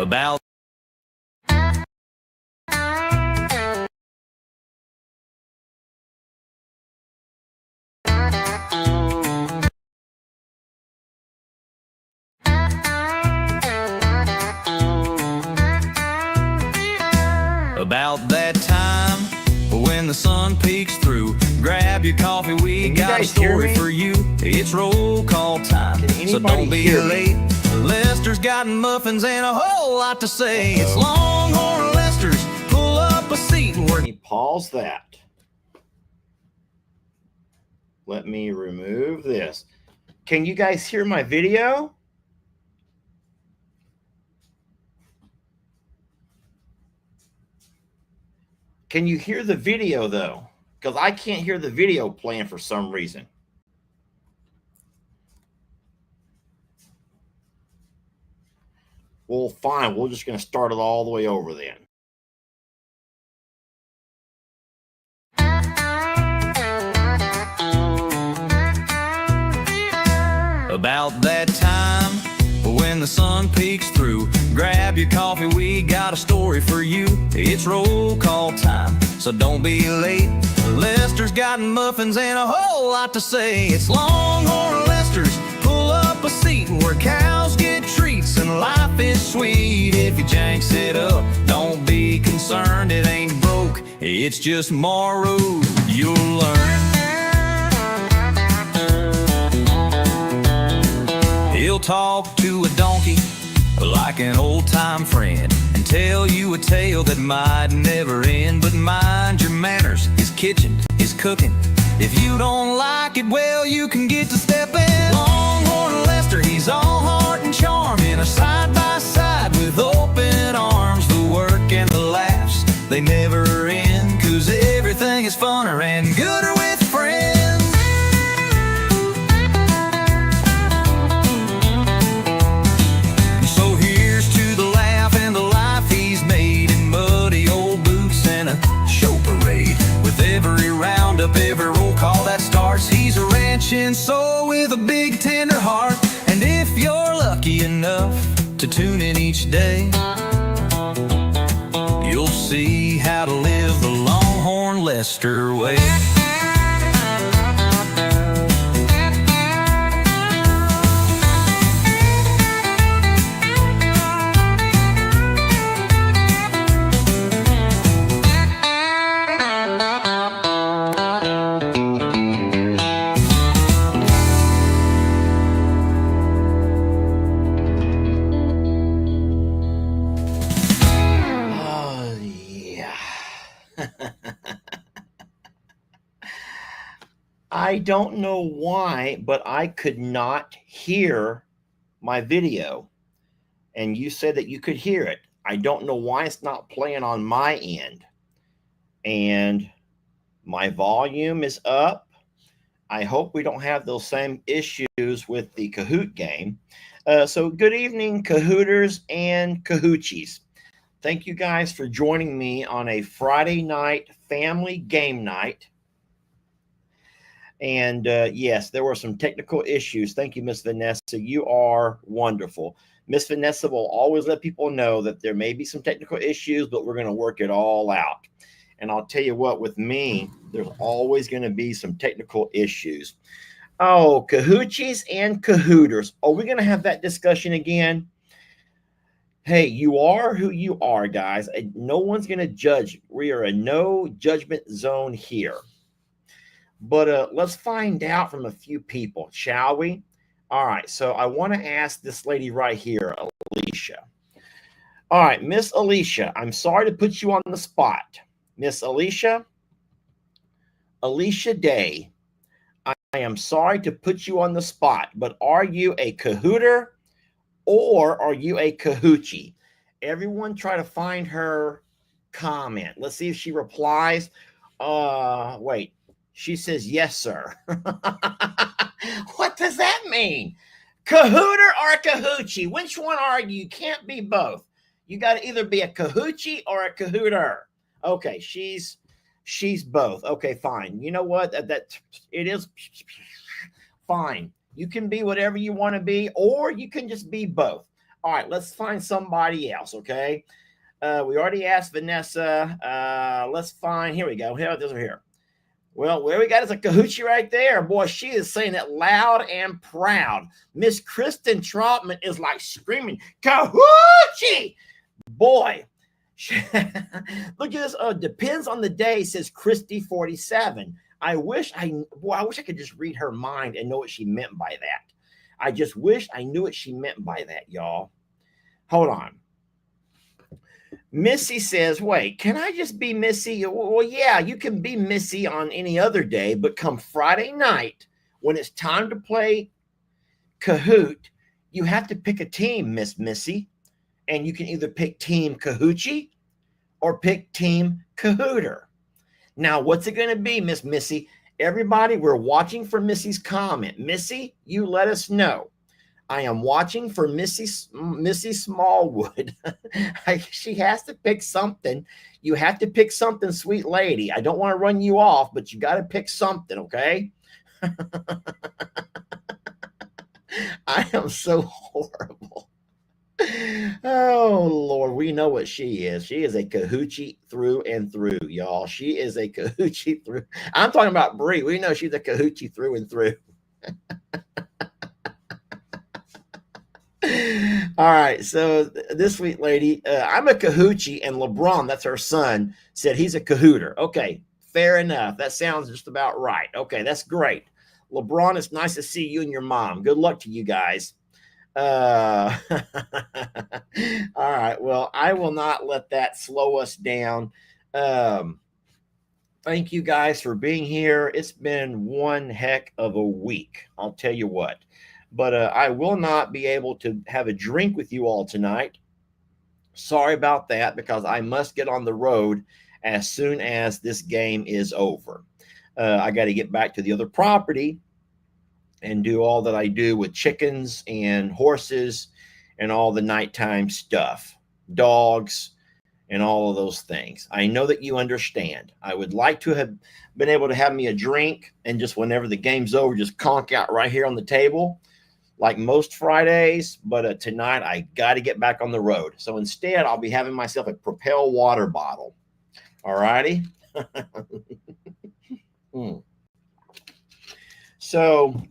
about that time when the sun peeks through. Grab your coffee, we got a story for you. It's roll call time, so don't be late. Lester's got muffins and a whole lot to say. It's Longhorn Lester's. Pull up a seat. Let me pause that. Let me remove this. Can you guys hear my video? Can you hear the video though? Because I can't hear the video playing for some reason. Well, fine. We're just going to start it all the way over then. About that time when the sun peeks through. Grab your coffee, we got a story for you. It's roll call time, so don't be late. Lester's got muffins and a whole lot to say. It's Longhorn Lester's. Pull up a seat where cows get treats and life is sweet. If you janks it up, don't be concerned, it ain't broke. It's just tomorrow you'll learn. He'll talk to a donkey like an old-time friend and tell you a tale that might never end. But mind your manners, his kitchen is cooking. If you don't like it, well, you can get to stepping. Longhorn Lester, he's all heart and charm, in a side-by-side with open arms. The work and the laughs, they never end, 'cause everything is funner and gooder with friends. Every roll call that starts, he's a ranching soul with a big tender heart. And if you're lucky enough to tune in each day, you'll see how to live the Longhorn Lester way. I don't know why, but I could not hear my video. And you said that you could hear it. I don't know why it's not playing on my end. And my volume is up. I hope we don't have those same issues with the Kahoot game. So good evening, Kahooters and Kahoochies. Thank you guys for joining me on a Friday night family game night. And yes, there were some technical issues. Thank you, Miss Vanessa. You are wonderful. Miss Vanessa will always let people know that there may be some technical issues, but we're going to work it all out. And I'll tell you what, with me, there's always going to be some technical issues. Oh, Kahoochies and Kahooters. Are we going to have that discussion again? Hey, you are who you are, guys. No one's going to judge. We are a no judgment zone here. But let's find out from a few people, shall we? All right, so I want to ask this lady right here, Alicia. All right, Miss Alicia, I'm sorry to put you on the spot. Miss Alicia Day, I am sorry to put you on the spot, but are you a Kahooter or are you a Kahoochie? Everyone try to find her comment. Let's see if she replies. Wait. She says, yes, sir. What does that mean? Kahooter or a Kahoochie? Which one are you? You can't be both. You got to either be a Kahoochie or a Kahooter. Okay, she's both. Okay, fine. You know what? That it is fine. You can be whatever you want to be, or you can just be both. All right, let's find somebody else, okay? We already asked Vanessa. Let's find, here we go. Here, this over here. Well, where we got is a Kahoochie right there. Boy, she is saying it loud and proud. Miss Kristen Trotman is like screaming, Kahoochie! Boy, look at this. Depends on the day, says Christy47. I wish I could just read her mind and know what she meant by that. I just wish I knew what she meant by that, y'all. Hold on. Missy says, wait, can I just be Missy? Well, yeah, you can be Missy on any other day, but come Friday night, when it's time to play Kahoot, you have to pick a team, Miss Missy. And you can either pick Team Kahoochie or pick Team Kahooter. Now, what's it going to be, Miss Missy? Everybody, we're watching for Missy's comment. Missy, you let us know. I am watching for Missy Smallwood. She has to pick something. You have to pick something, sweet lady. I don't want to run you off, but you got to pick something, okay? I am so horrible. Oh, Lord, we know what she is. She is a Kahoochie through and through, y'all. She is a Kahoochie through. I'm talking about Bree. We know she's a Kahoochie through and through. All right, so this sweet lady, I'm a Kahoochie, and LeBron, that's her son, said he's a Kahooter. Okay, fair enough. That sounds just about right. Okay, that's great. LeBron, it's nice to see you and your mom. Good luck to you guys. All right, well, I will not let that slow us down. Thank you guys for being here. It's been one heck of a week, I'll tell you what. But I will not be able to have a drink with you all tonight. Sorry about that, because I must get on the road as soon as this game is over. I got to get back to the other property and do all that I do with chickens and horses and all the nighttime stuff, dogs, and all of those things. I know that you understand. I would like to have been able to have me a drink and just whenever the game's over, just conk out right here on the table like most Fridays. But tonight I got to get back on the road. So instead, I'll be having myself a Propel water bottle. All righty. So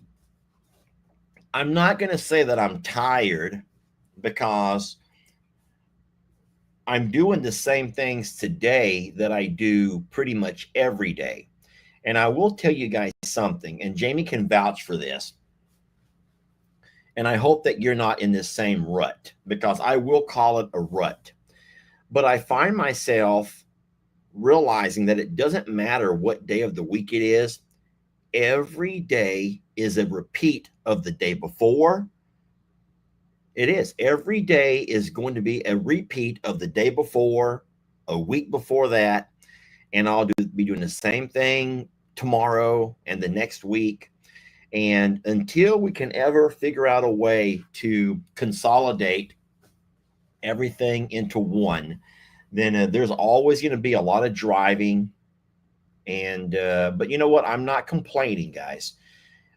I'm not going to say that I'm tired, because I'm doing the same things today that I do pretty much every day. And I will tell you guys something, and Jamie can vouch for this. And I hope that you're not in this same rut, because I will call it a rut. But I find myself realizing that it doesn't matter what day of the week it is. Every day is a repeat of the day before. It is. Every day is going to be a repeat of the day before, a week before that. And I'll be doing the same thing tomorrow and the next week. And until we can ever figure out a way to consolidate everything into one, then there's always going to be a lot of driving. And but you know what? I'm not complaining, guys.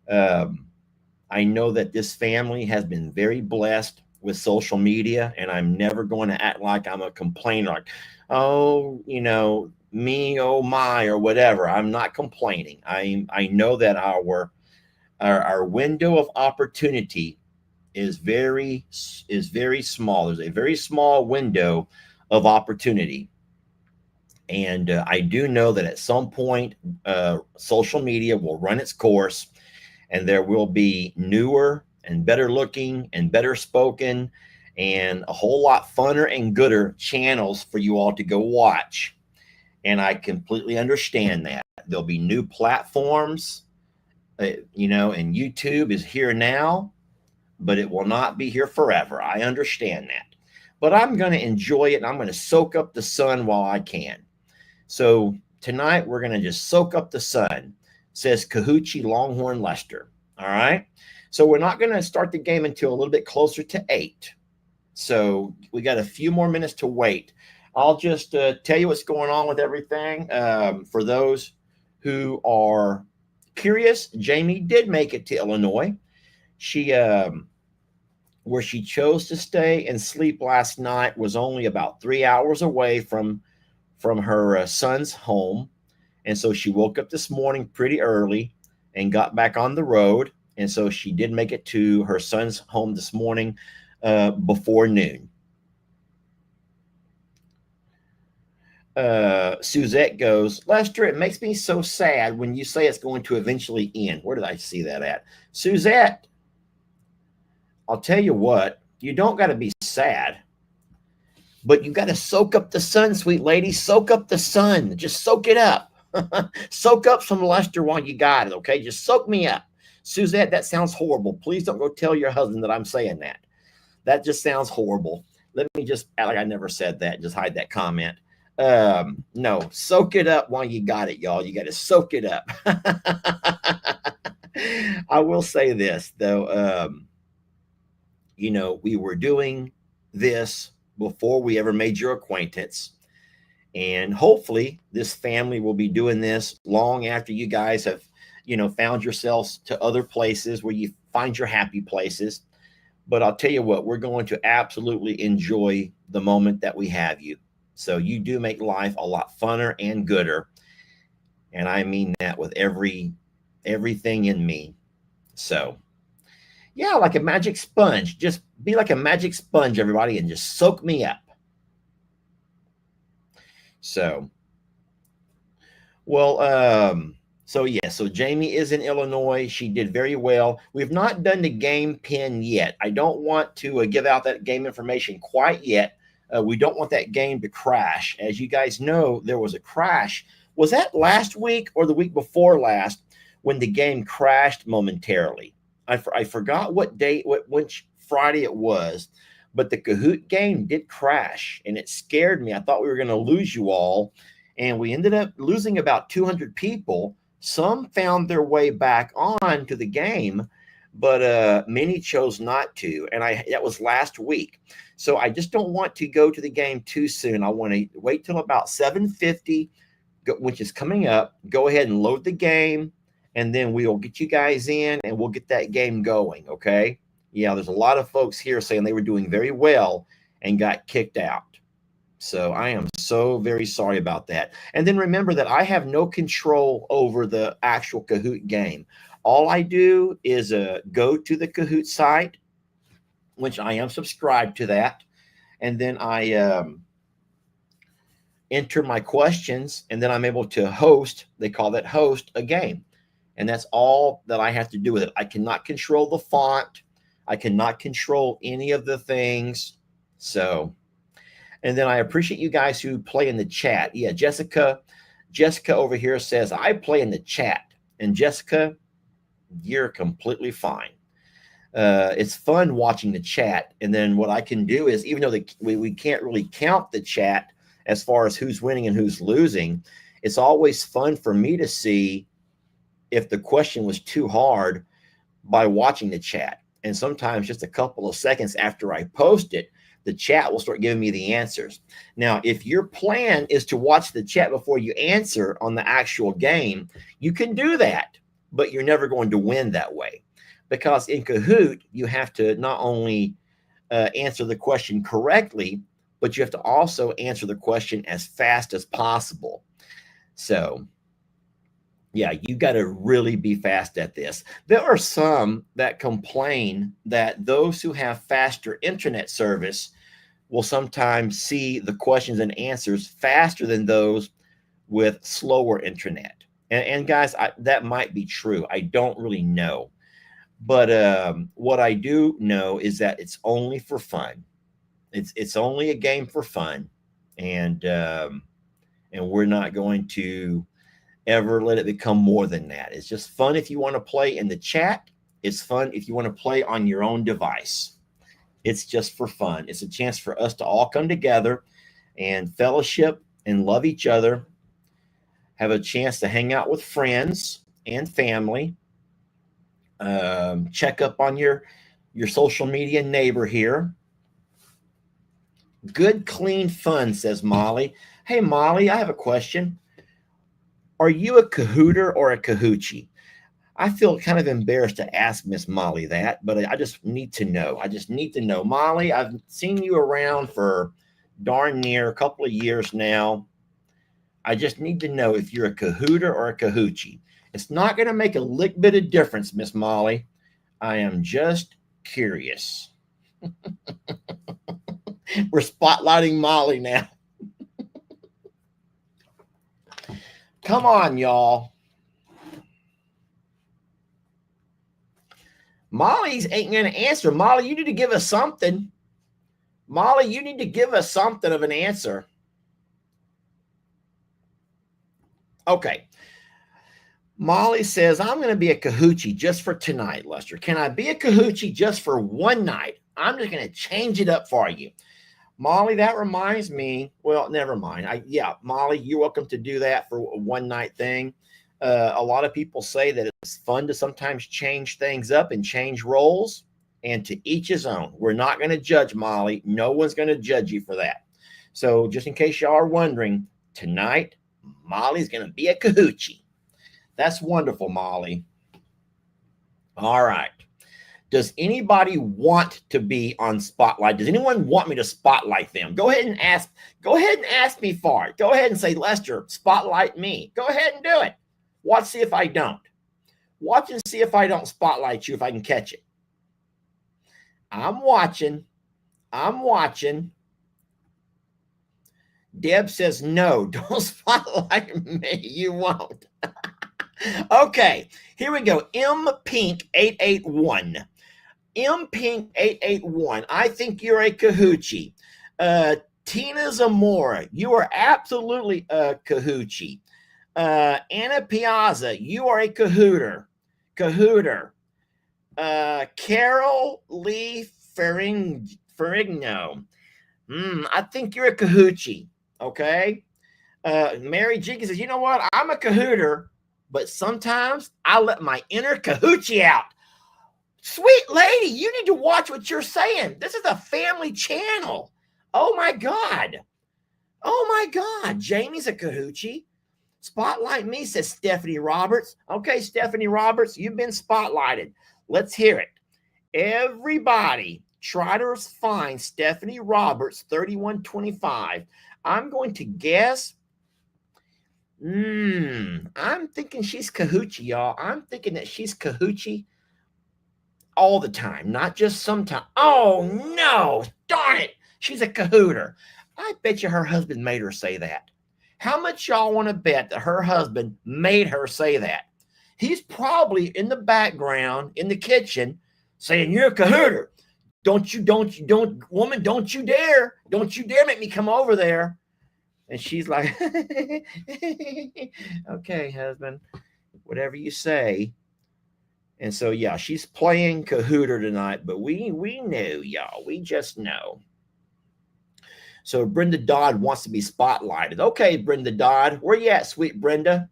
I know that this family has been very blessed with social media, and I'm never going to act like I'm a complainer, like, oh, you know, me, oh my, or whatever. I'm not complaining. I know that our window of opportunity is very small. There's a very small window of opportunity. And I do know that at some point, social media will run its course, and there will be newer and better looking and better spoken and a whole lot funner and gooder channels for you all to go watch. And I completely understand that. There'll be new platforms, you know, and YouTube is here now, but it will not be here forever. I understand that. But I'm going to enjoy it, and I'm going to soak up the sun while I can. So tonight we're going to just soak up the sun, says Kahoochie Longhorn Lester. All right. So we're not going to start the game until a little bit closer to 8. So we got a few more minutes to wait. I'll just tell you what's going on with everything. For those who are curious, Jamie did make it to Illinois. She where she chose to stay and sleep last night was only about 3 hours away from her son's home. And so she woke up this morning pretty early and got back on the road. And so she did make it to her son's home this morning before noon. Suzette goes, Lester, it makes me so sad when you say it's going to eventually end. Where did I see that at? Suzette, I'll tell you what, you don't got to be sad, but you got to soak up the sun, sweet lady. Soak up the sun. Just soak it up. Soak up some Lester while you got it, okay? Just soak me up. Suzette, that sounds horrible. Please don't go tell your husband that I'm saying that. That just sounds horrible. Let me just act like I never said that. Just hide that comment. No, soak it up while you got it, y'all. You got to soak it up. I will say this, though. You know, we were doing this before we ever made your acquaintance. And hopefully this family will be doing this long after you guys have, you know, found yourselves to other places where you find your happy places. But I'll tell you what, we're going to absolutely enjoy the moment that we have you. So you do make life a lot funner and gooder. And I mean that with everything in me. So yeah, like a magic sponge. Just be like a magic sponge, everybody, and just soak me up. So, well, so Jamie is in Illinois. She did very well. We've not done the game pin yet. I don't want to give out that game information quite yet. We don't want that game to crash. As you guys know, there was a crash. Was that last week or the week before last when the game crashed momentarily? I forgot what date, which Friday it was, but the Kahoot game did crash, and it scared me. I thought we were going to lose you all, and we ended up losing about 200 people. Some found their way back on to the game, but many chose not to, and that was last week. So I just don't want to go to the game too soon. I want to wait till about 7:50, which is coming up. Go ahead and load the game, and then we'll get you guys in, and we'll get that game going, okay? Yeah, there's a lot of folks here saying they were doing very well and got kicked out. So I am so very sorry about that. And then remember that I have no control over the actual Kahoot game. All I do is go to the Kahoot site, which I am subscribed to that, and then I enter my questions, and then I'm able to host, they call that host, a game. And that's all that I have to do with it. I cannot control the font. I cannot control any of the things. So, and then I appreciate you guys who play in the chat. Yeah, Jessica over here says, I play in the chat. And Jessica, you're completely fine. It's fun watching the chat. And then what I can do is, even though we can't really count the chat as far as who's winning and who's losing, it's always fun for me to see if the question was too hard by watching the chat. And sometimes just a couple of seconds after I post it, the chat will start giving me the answers. Now, if your plan is to watch the chat before you answer on the actual game, you can do that, but you're never going to win that way. Because in Kahoot, you have to not only answer the question correctly, but you have to also answer the question as fast as possible. So, yeah, you got to really be fast at this. There are some that complain that those who have faster internet service will sometimes see the questions and answers faster than those with slower internet. And guys, that might be true. I don't really know. But what I do know is that it's only for fun. It's only a game for fun. And we're not going to ever let it become more than that. It's just fun if you want to play in the chat. It's fun if you want to play on your own device. It's just for fun. It's a chance for us to all come together and fellowship and love each other, have a chance to hang out with friends and family, check up on your social media neighbor here. Good, clean fun, says Molly. Hey, Molly, I have a question. Are you a Kahooter or a Kahoochie? I feel kind of embarrassed to ask Miss Molly that, but I just need to know. I just need to know. Molly, I've seen you around for darn near a couple of years now. I just need to know if you're a Kahooter or a Kahoochie. It's not going to make a lick bit of difference, Miss Molly. I am just curious. We're spotlighting Molly now. Come on, y'all. Molly's ain't going to answer. Molly, you need to give us something. Molly, you need to give us something of an answer. Okay. Molly says, I'm going to be a Kahoochie just for tonight, Lester. Can I be a Kahoochie just for one night? I'm just going to change it up for you. Molly, that reminds me. Well, never mind. Molly, you're welcome to do that for a one night thing. A lot of people say that it's fun to sometimes change things up and change roles, and to each his own. We're not going to judge Molly. No one's going to judge you for that. So just in case y'all are wondering, tonight, Molly's going to be a Kahoochie. That's wonderful, Molly. All right. Does anybody want to be on Spotlight? Does anyone want me to spotlight them? Go ahead and ask. Go ahead and ask me for it. Go ahead and say, Lester, spotlight me. Go ahead and do it. Watch, see if I don't. Watch and see if I don't spotlight you, if I can catch it. I'm watching. I'm watching. Deb says, no, don't spotlight me. You won't. Okay, here we go. M Pink 881. M Pink 881. I think you're a Kahoochie. Tina Zamora, you are absolutely a Kahoochie. Anna Piazza, you are a Kahooter. Kahooter. Carol Lee Ferrigno. I think you're a Kahoochie. Okay. Mary Jenkins says, you know what? I'm a Kahooter, but sometimes I let my inner Kahoochie out. Sweet lady, you need to watch what you're saying. This is a family channel. Oh my God. Oh my God. Jamie's a Kahoochie. Spotlight me, says Stephanie Roberts. Okay, Stephanie Roberts, you've been spotlighted. Let's hear it. Everybody, try to find Stephanie Roberts 3125. I'm going to guess. I'm thinking she's Kahoochie, y'all. I'm thinking that she's Kahoochie all the time, not just sometimes. Oh, no. Darn it. She's a Kahooter. I bet you her husband made her say that. How much y'all want to bet that her husband made her say that? He's probably in the background in the kitchen saying, you're a Kahooter. Don't you dare make me come over there. And she's like, okay, husband, whatever you say. And so, yeah, she's playing Kahooter tonight, but we know, y'all. We just know. So Brenda Dodd wants to be spotlighted. Okay, Brenda Dodd, where you at, sweet Brenda?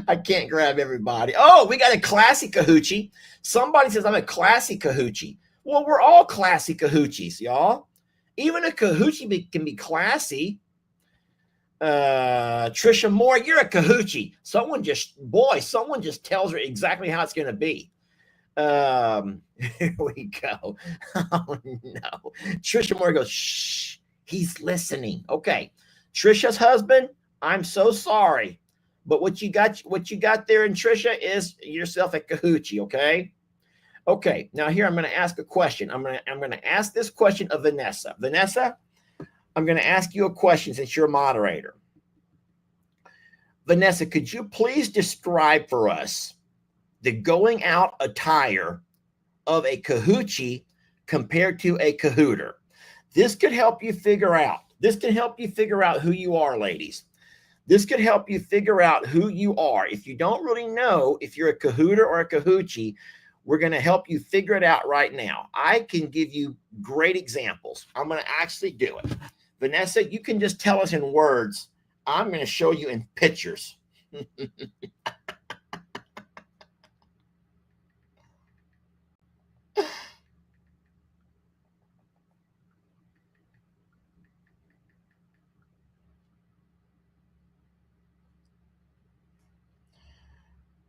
I can't grab everybody. Oh, we got a classy Kahoochie. Somebody says I'm a classy Kahoochie. Well, we're all classy Kahoochies, y'all. Even a Kahoochie can be classy. Trisha Moore, you're a Kahoochie. Someone just tells her exactly how it's going to be. Here we go. Oh no. Trisha Moore goes, shh, he's listening. Okay. Trisha's husband, I'm so sorry. But what you got there in Trisha is yourself a Kahoochie, okay? Okay, now here I'm going to ask a question. I'm going to ask this question of Vanessa. Vanessa, I'm going to ask you a question since you're a moderator. Vanessa, could you please describe for us the going out attire of a Kahoochie compared to a Kahooter? This could help you figure out. This can help you figure out who you are, ladies. This could help you figure out who you are. If you don't really know if you're a Kahooter or a Kahoochie, we're going to help you figure it out right now. I can give you great examples. I'm going to actually do it. Vanessa, you can just tell us in words. I'm going to show you in pictures.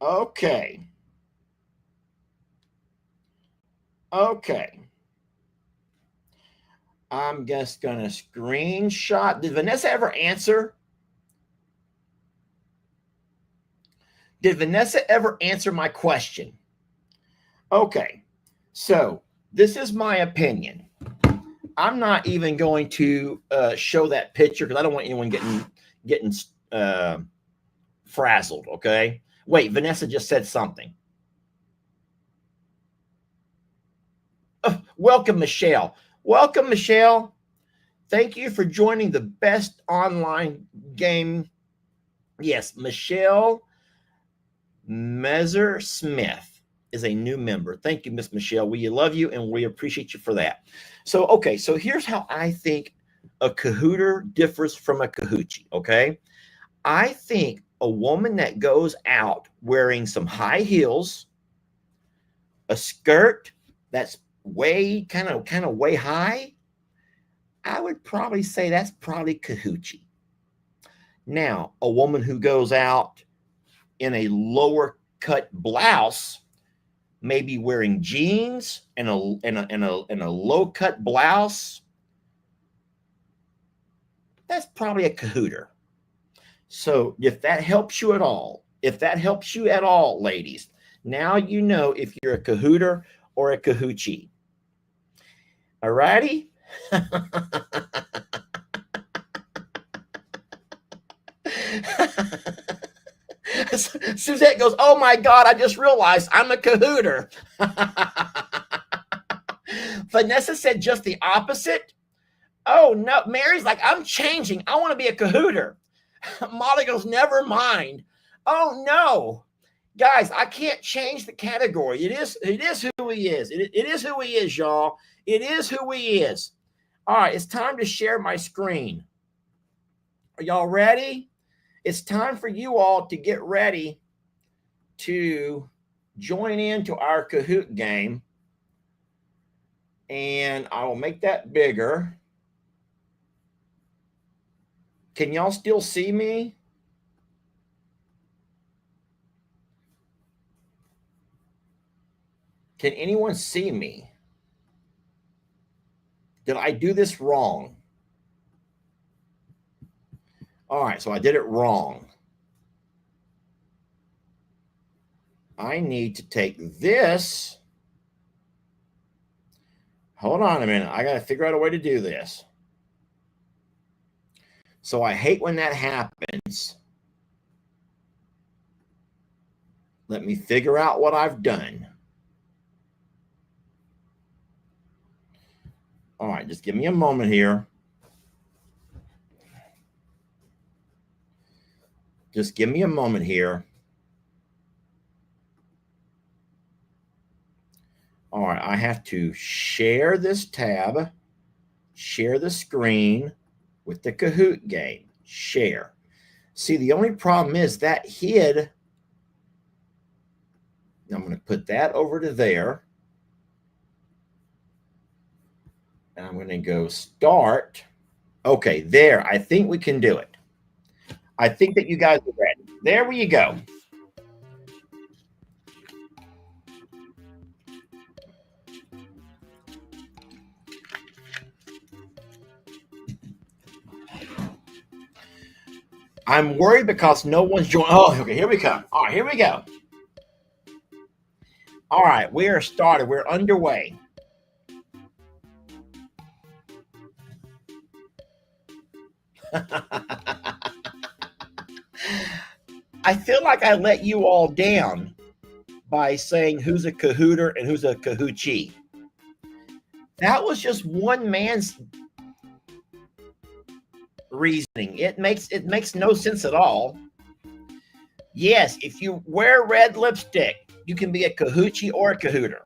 Okay. Okay. I'm just going to screenshot. Did Vanessa ever answer? Did Vanessa ever answer my question? Okay. So this is my opinion. I'm not even going to show that picture because I don't want anyone getting frazzled. Okay. Wait, Vanessa just said something. Welcome, Michelle. Welcome, Michelle. Thank you for joining the best online game. Yes, Michelle Mezer Smith is a new member. Thank you, Miss Michelle. We love you and we appreciate you for that. So, okay, so here's how I think a Kahooter differs from a Kahoochie, okay? I think a woman that goes out wearing some high heels, a skirt that's way kind of way high, I would probably say that's probably Kahoochie. Now, a woman who goes out in a lower cut blouse, maybe wearing jeans and a low cut blouse, that's probably a Kahooter. So if that helps you at all, ladies, now you know if you're a Kahooter or a Kahoochie. All righty? Suzette goes, oh my God, I just realized I'm a Kahooter. Vanessa said just the opposite. Oh no, Mary's like, I'm changing. I want to be a Kahooter. Molly goes, never mind. Oh no. Guys, I can't change the category. It is who he is. It is who he is, y'all. It is who he is. All right, it's time to share my screen. Are y'all ready? It's time for you all to get ready to join into our Kahoot game. And I will make that bigger. Can y'all still see me? Can anyone see me? Did I do this wrong? All right, so I did it wrong. I need to take this. Hold on a minute. I got to figure out a way to do this. So I hate when that happens. Let me figure out what I've done. All right, just give me a moment here. Just give me a moment here. All right, I have to share this tab, share the screen with the Kahoot game, share. See, the only problem is that hid. I'm going to put that over to there. And I'm going to go start. Okay, there. I think we can do it. I think that you guys are ready. There you go. I'm worried because no one's joined. Oh, okay, here we come. All right, here we go. All right, we are started. We're underway. I feel like I let you all down by saying who's a Kahooter and who's a Kahoochie. That was just one man's reasoning. It makes no sense at all. Yes, if you wear red lipstick, you can be a Kahoochie or a Kahooter.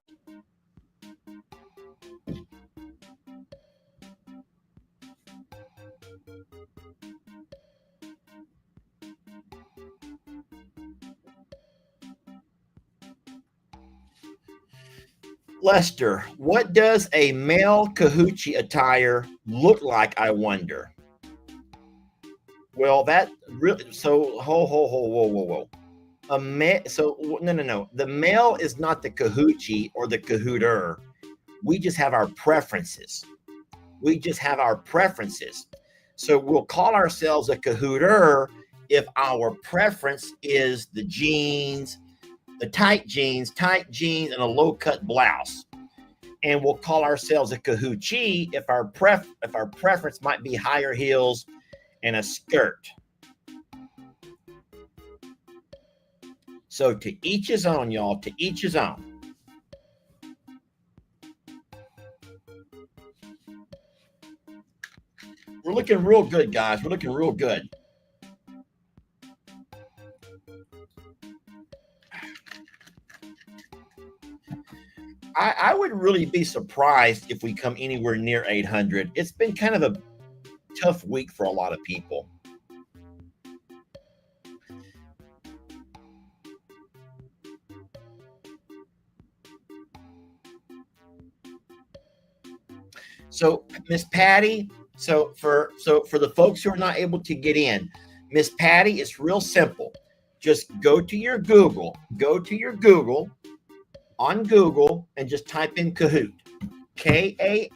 Lester, what does a male Kahoochie attire look like, I wonder? Well, that really, so, whoa. No. The male is not the Kahoochie or the Kahooter. We just have our preferences. So we'll call ourselves a Kahooter if our preference is the jeans, the tight jeans, and a low cut blouse. And we'll call ourselves a Kahoochie if our preference might be higher heels and a skirt. So to each his own, y'all, to each his own. We're looking real good, guys. We're looking real good. I would really be surprised if we come anywhere near 800. It's been kind of a tough week for a lot of people. So, Miss Patty, so for the folks who are not able to get in, Miss Patty, it's real simple. Just go to your Google on Google and just type in Kahoot, Kahoot.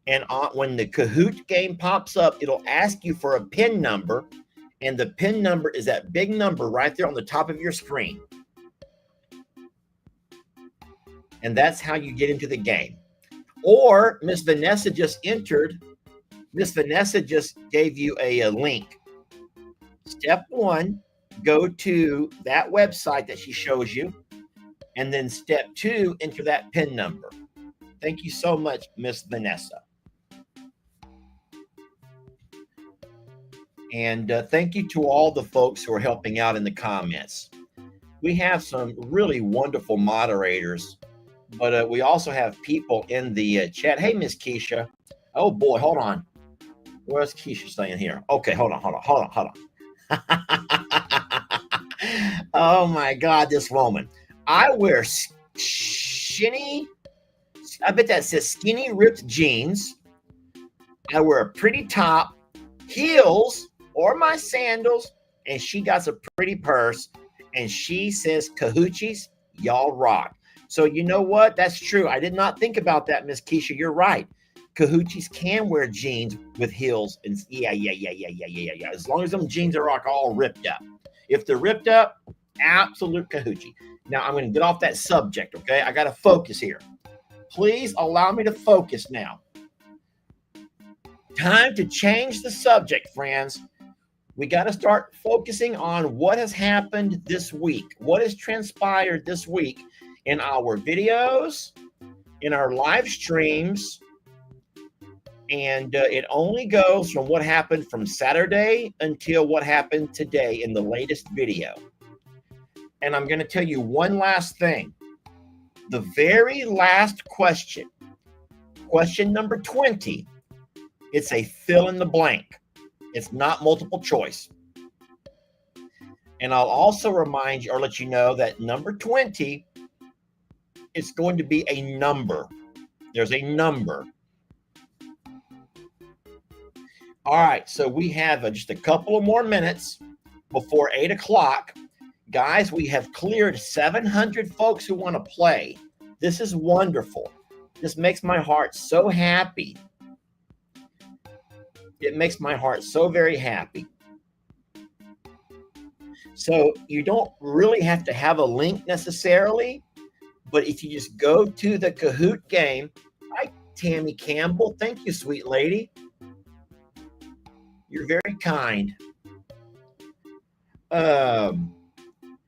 And when the Kahoot game pops up, it'll ask you for a PIN number, and the PIN number is that big number right there on the top of your screen. And that's how you get into the game. Or Miss Vanessa just gave you a link. Step 1, go to that website that she shows you. And then step 2, enter that PIN number. Thank you so much, Miss Vanessa. And thank you to all the folks who are helping out in the comments. We have some really wonderful moderators, but we also have people in the chat. Hey, Miss Keisha. Oh, boy, hold on. What's Keisha saying here? Okay, hold on. Oh, my God, this woman. I wear skinny, I bet that says skinny ripped jeans. I wear a pretty top, heels, or my sandals, and she got a pretty purse, and she says, Kahoochies, y'all rock. So you know what? That's true. I did not think about that, Miss Keisha. You're right. Kahoochies can wear jeans with heels, and yeah. As long as them jeans are all ripped up. If they're ripped up, absolute Kahoochie. Now I'm going to get off that subject, okay? I got to focus here. Please allow me to focus now. Time to change the subject, friends. We got to start focusing on what has happened this week, what has transpired this week in our videos, in our live streams, and it only goes from what happened from Saturday until what happened today in the latest video. And I'm going to tell you one last thing. The very last question, question number 20, it's a fill in the blank. It's not multiple choice. And I'll also remind you or let you know that number 20, it's going to be a number. There's a number. All right, so we have just a couple of more minutes before 8 o'clock. Guys, we have cleared 700 folks who want to play. This is wonderful. This makes my heart so happy. It makes my heart so very happy. So you don't really have to have a link necessarily, but if you just go to the Kahoot game, hi, Tammy Campbell. Thank you, sweet lady. You're very kind.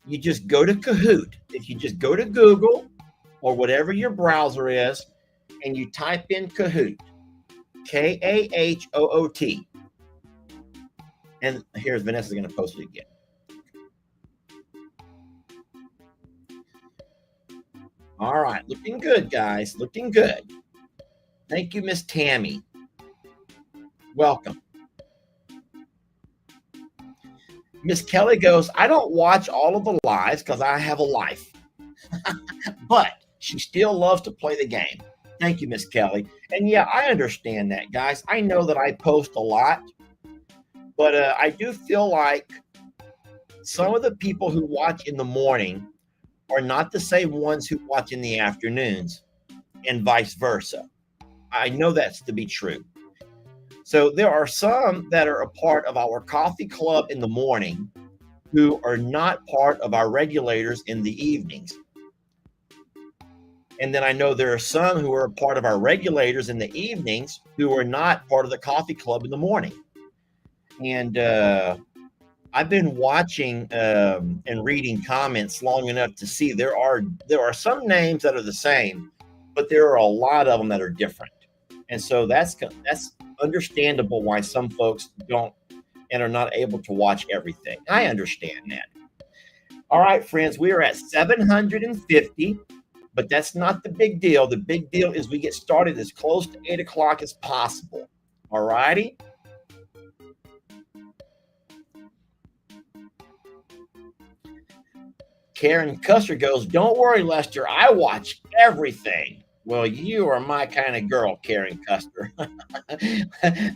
You just go to Kahoot. If you just go to Google or whatever your browser is, and you type in Kahoot, Kahoot. And here's Vanessa's going to post it again. All right, looking good, guys. Looking good. Thank you, Miss Tammy. Welcome. Miss Kelly goes, I don't watch all of the lives because I have a life. But she still loves to play the game. Thank you, Miss Kelly. And yeah, I understand that, guys. I know that I post a lot. But I do feel like some of the people who watch in the morning are not the same ones who watch in the afternoons, and vice versa. I know that's to be true. So there are some that are a part of our coffee club in the morning who are not part of our regulators in the evenings. And then I know there are some who are part of our regulators in the evenings who are not part of the coffee club in the morning. And I've been watching and reading comments long enough to see there are some names that are the same, but there are a lot of them that are different. And so that's understandable why some folks don't and are not able to watch everything. I understand that. All right, friends, we are at 750, but that's not the big deal. The big deal is we get started as close to 8 o'clock as possible. All righty. Karen Custer goes, "Don't worry, Lester. I watch everything." Well, you are my kind of girl, Karen Custer.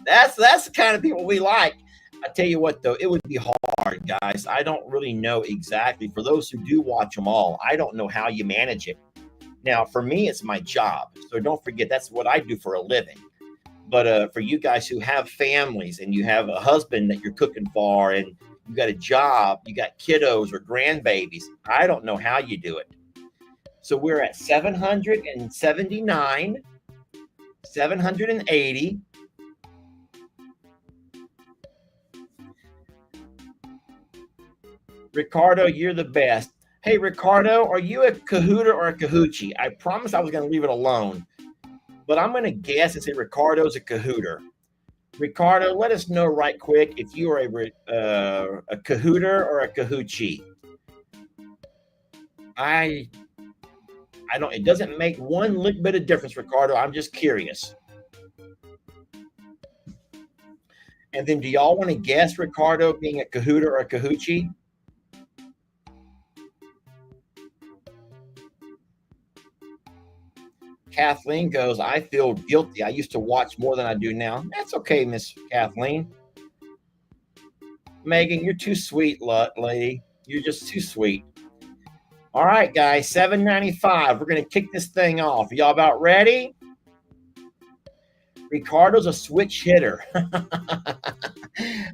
That's the kind of people we like. I tell you what, though, it would be hard, guys. I don't really know exactly. For those who do watch them all, I don't know how you manage it. Now, for me, it's my job. So don't forget, that's what I do for a living. But for you guys who have families and you have a husband that you're cooking for and you got a job, you got kiddos or grandbabies, I don't know how you do it. So we're at 779, 780. Ricardo, you're the best. Hey, Ricardo, are you a Kahooter or a Kahoochie? I promised I was going to leave it alone, but I'm going to guess and say Ricardo's a Kahooter. Ricardo, let us know right quick if you are a Kahooter or a Kahoochie. I don't. It doesn't make one little bit of difference, Ricardo. I'm just curious. And then, do y'all want to guess Ricardo being a Kahooter or a Kahoochie? Kathleen goes, "I feel guilty. I used to watch more than I do now." That's okay, Miss Kathleen. Megan, you're too sweet, lady. You're just too sweet. All right, guys, 795. We're going to kick this thing off. Are y'all about ready? Ricardo's a switch hitter.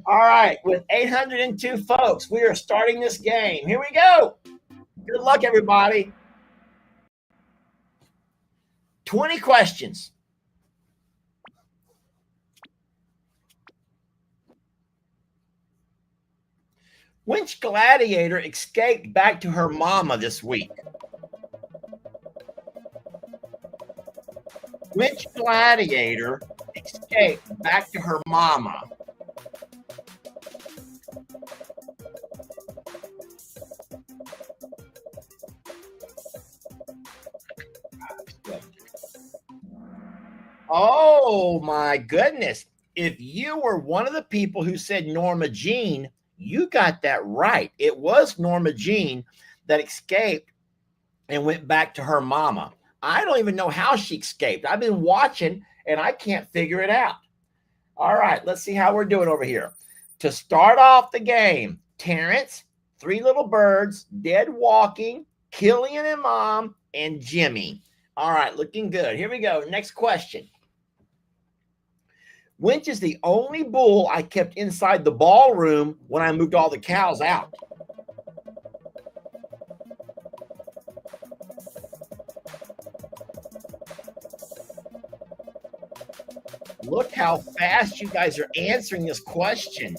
All right, with 802 folks, we are starting this game. Here we go. Good luck, everybody. 20 questions. Which gladiator escaped back to her mama this week? Which gladiator escaped back to her mama? Oh my goodness. If you were one of the people who said Norma Jean, you got that right. It was Norma Jean that escaped and went back to her mama. I don't even know how she escaped. I've been watching and I can't figure it out. All right, let's see how we're doing over here. To start off the game, Terrence, Three Little Birds, Dead Walking, Killian and Mom, and Jimmy. All right, looking good. Here we go. Next question. Which is the only bull I kept inside the ballroom when I moved all the cows out? Look how fast you guys are answering this question.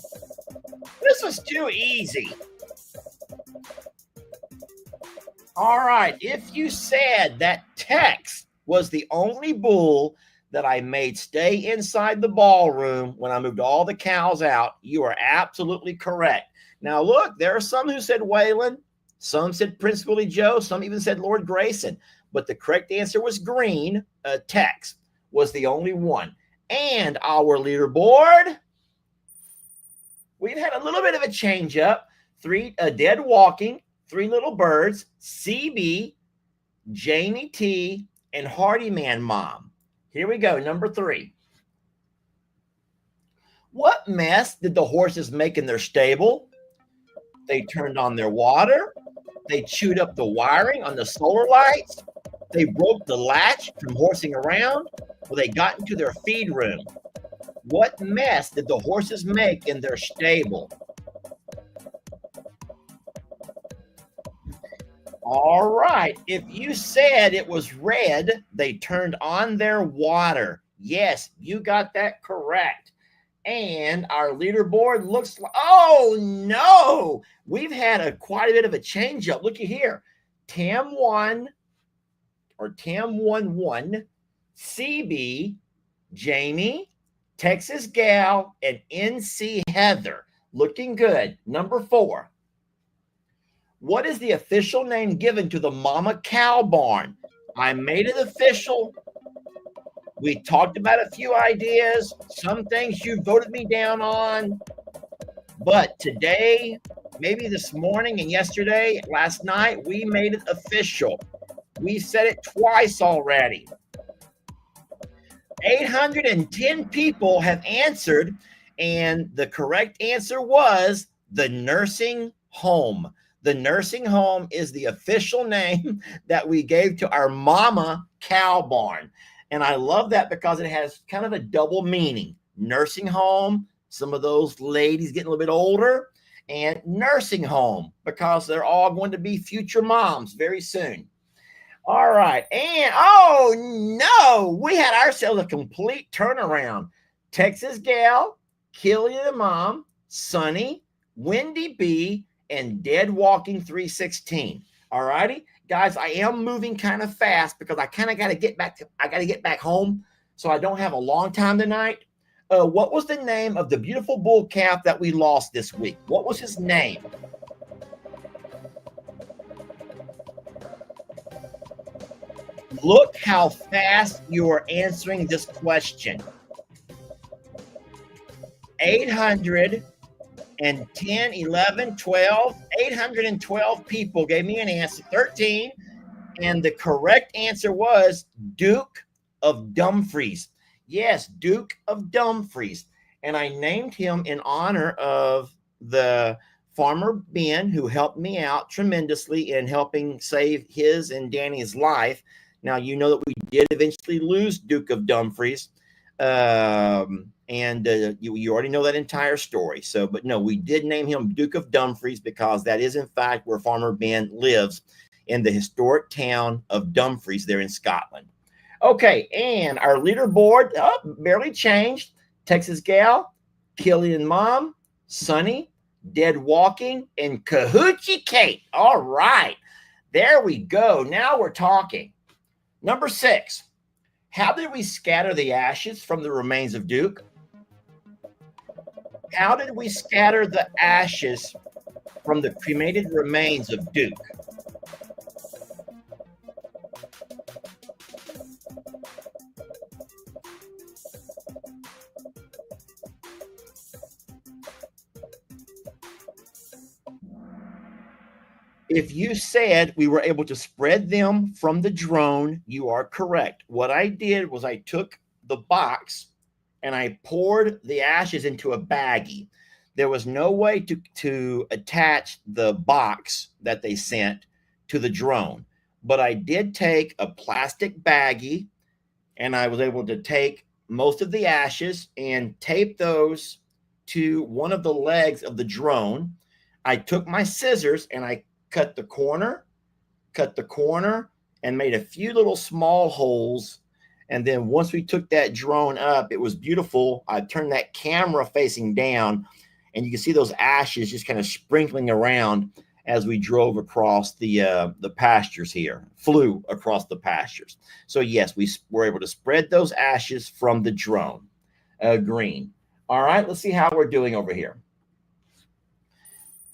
This was too easy. All right, if you said that Tex was the only bull that I made stay inside the ballroom when I moved all the cows out, you are absolutely correct. Now, look, there are some who said Waylon, some said Prince Willie Joe, some even said Lord Grayson, but the correct answer was Green. Tex was the only one. And our leaderboard, we've had a little bit of a change up. Dead Walking, Three Little Birds, CB, Jamie T, and Hardy Man Mom. Here we go, number 3. What mess did the horses make in their stable? They turned on their water. They chewed up the wiring on the solar lights. They broke the latch from horsing around. Well, they got into their feed room. What mess did the horses make in their stable? All right. If you said it was red, they turned on their water. Yes, you got that correct. And our leaderboard looks like, oh no, we've had quite a bit of a change up. Looky here. Tam 1 or Tam 1 CB, Jamie, Texas Gal, and NC Heather. Looking good. Number 4. What is the official name given to the mama cow barn? I made it official. We talked about a few ideas, some things you voted me down on. But today, maybe this morning and yesterday, last night, we made it official. We said it twice already. 810 people have answered, and the correct answer was the nursing home. The nursing home is the official name that we gave to our mama cow barn. And I love that because it has kind of a double meaning. Nursing home, some of those ladies getting a little bit older, and nursing home because they're all going to be future moms very soon. All right. And oh no, we had ourselves a complete turnaround. Texas Gal, Killian the Mom, Sunny, Wendy B, and Dead Walking 316. All righty. Guys, I am moving kind of fast because I kind of got to get back home. So I don't have a long time tonight. What was the name of the beautiful bull calf that we lost this week? What was his name? Look how fast you are answering this question. 800 and 10, 11, 12, 812 people gave me an answer, 13. And the correct answer was Duke of Dumfries. Yes, Duke of Dumfries. And I named him in honor of the farmer Ben, who helped me out tremendously in helping save his and Danny's life. Now, you know that we did eventually lose Duke of Dumfries. You already know that entire story. So, but no, we did name him Duke of Dumfries because that is in fact where Farmer Ben lives, in the historic town of Dumfries there in Scotland. Okay, and our leaderboard barely changed. Texas Gal, Killian Mom, Sunny, Dead Walking, and Kahoochie Kate. All right, there we go. Now we're talking. Number 6. How did we scatter the ashes from the remains of Duke? How did we scatter the ashes from the cremated remains of Duke? If you said we were able to spread them from the drone, you are correct. What I did was I took the box and I poured the ashes into a baggie. There was no way to attach the box that they sent to the drone, but I did take a plastic baggie and I was able to take most of the ashes and tape those to one of the legs of the drone. I took my scissors and I cut the corner, and made a few little small holes. And then once we took that drone up, it was beautiful. I turned that camera facing down, and you can see those ashes just kind of sprinkling around as we drove across the pastures here, flew across the pastures. So yes, we were able to spread those ashes from the drone. Green. All right, let's see how we're doing over here.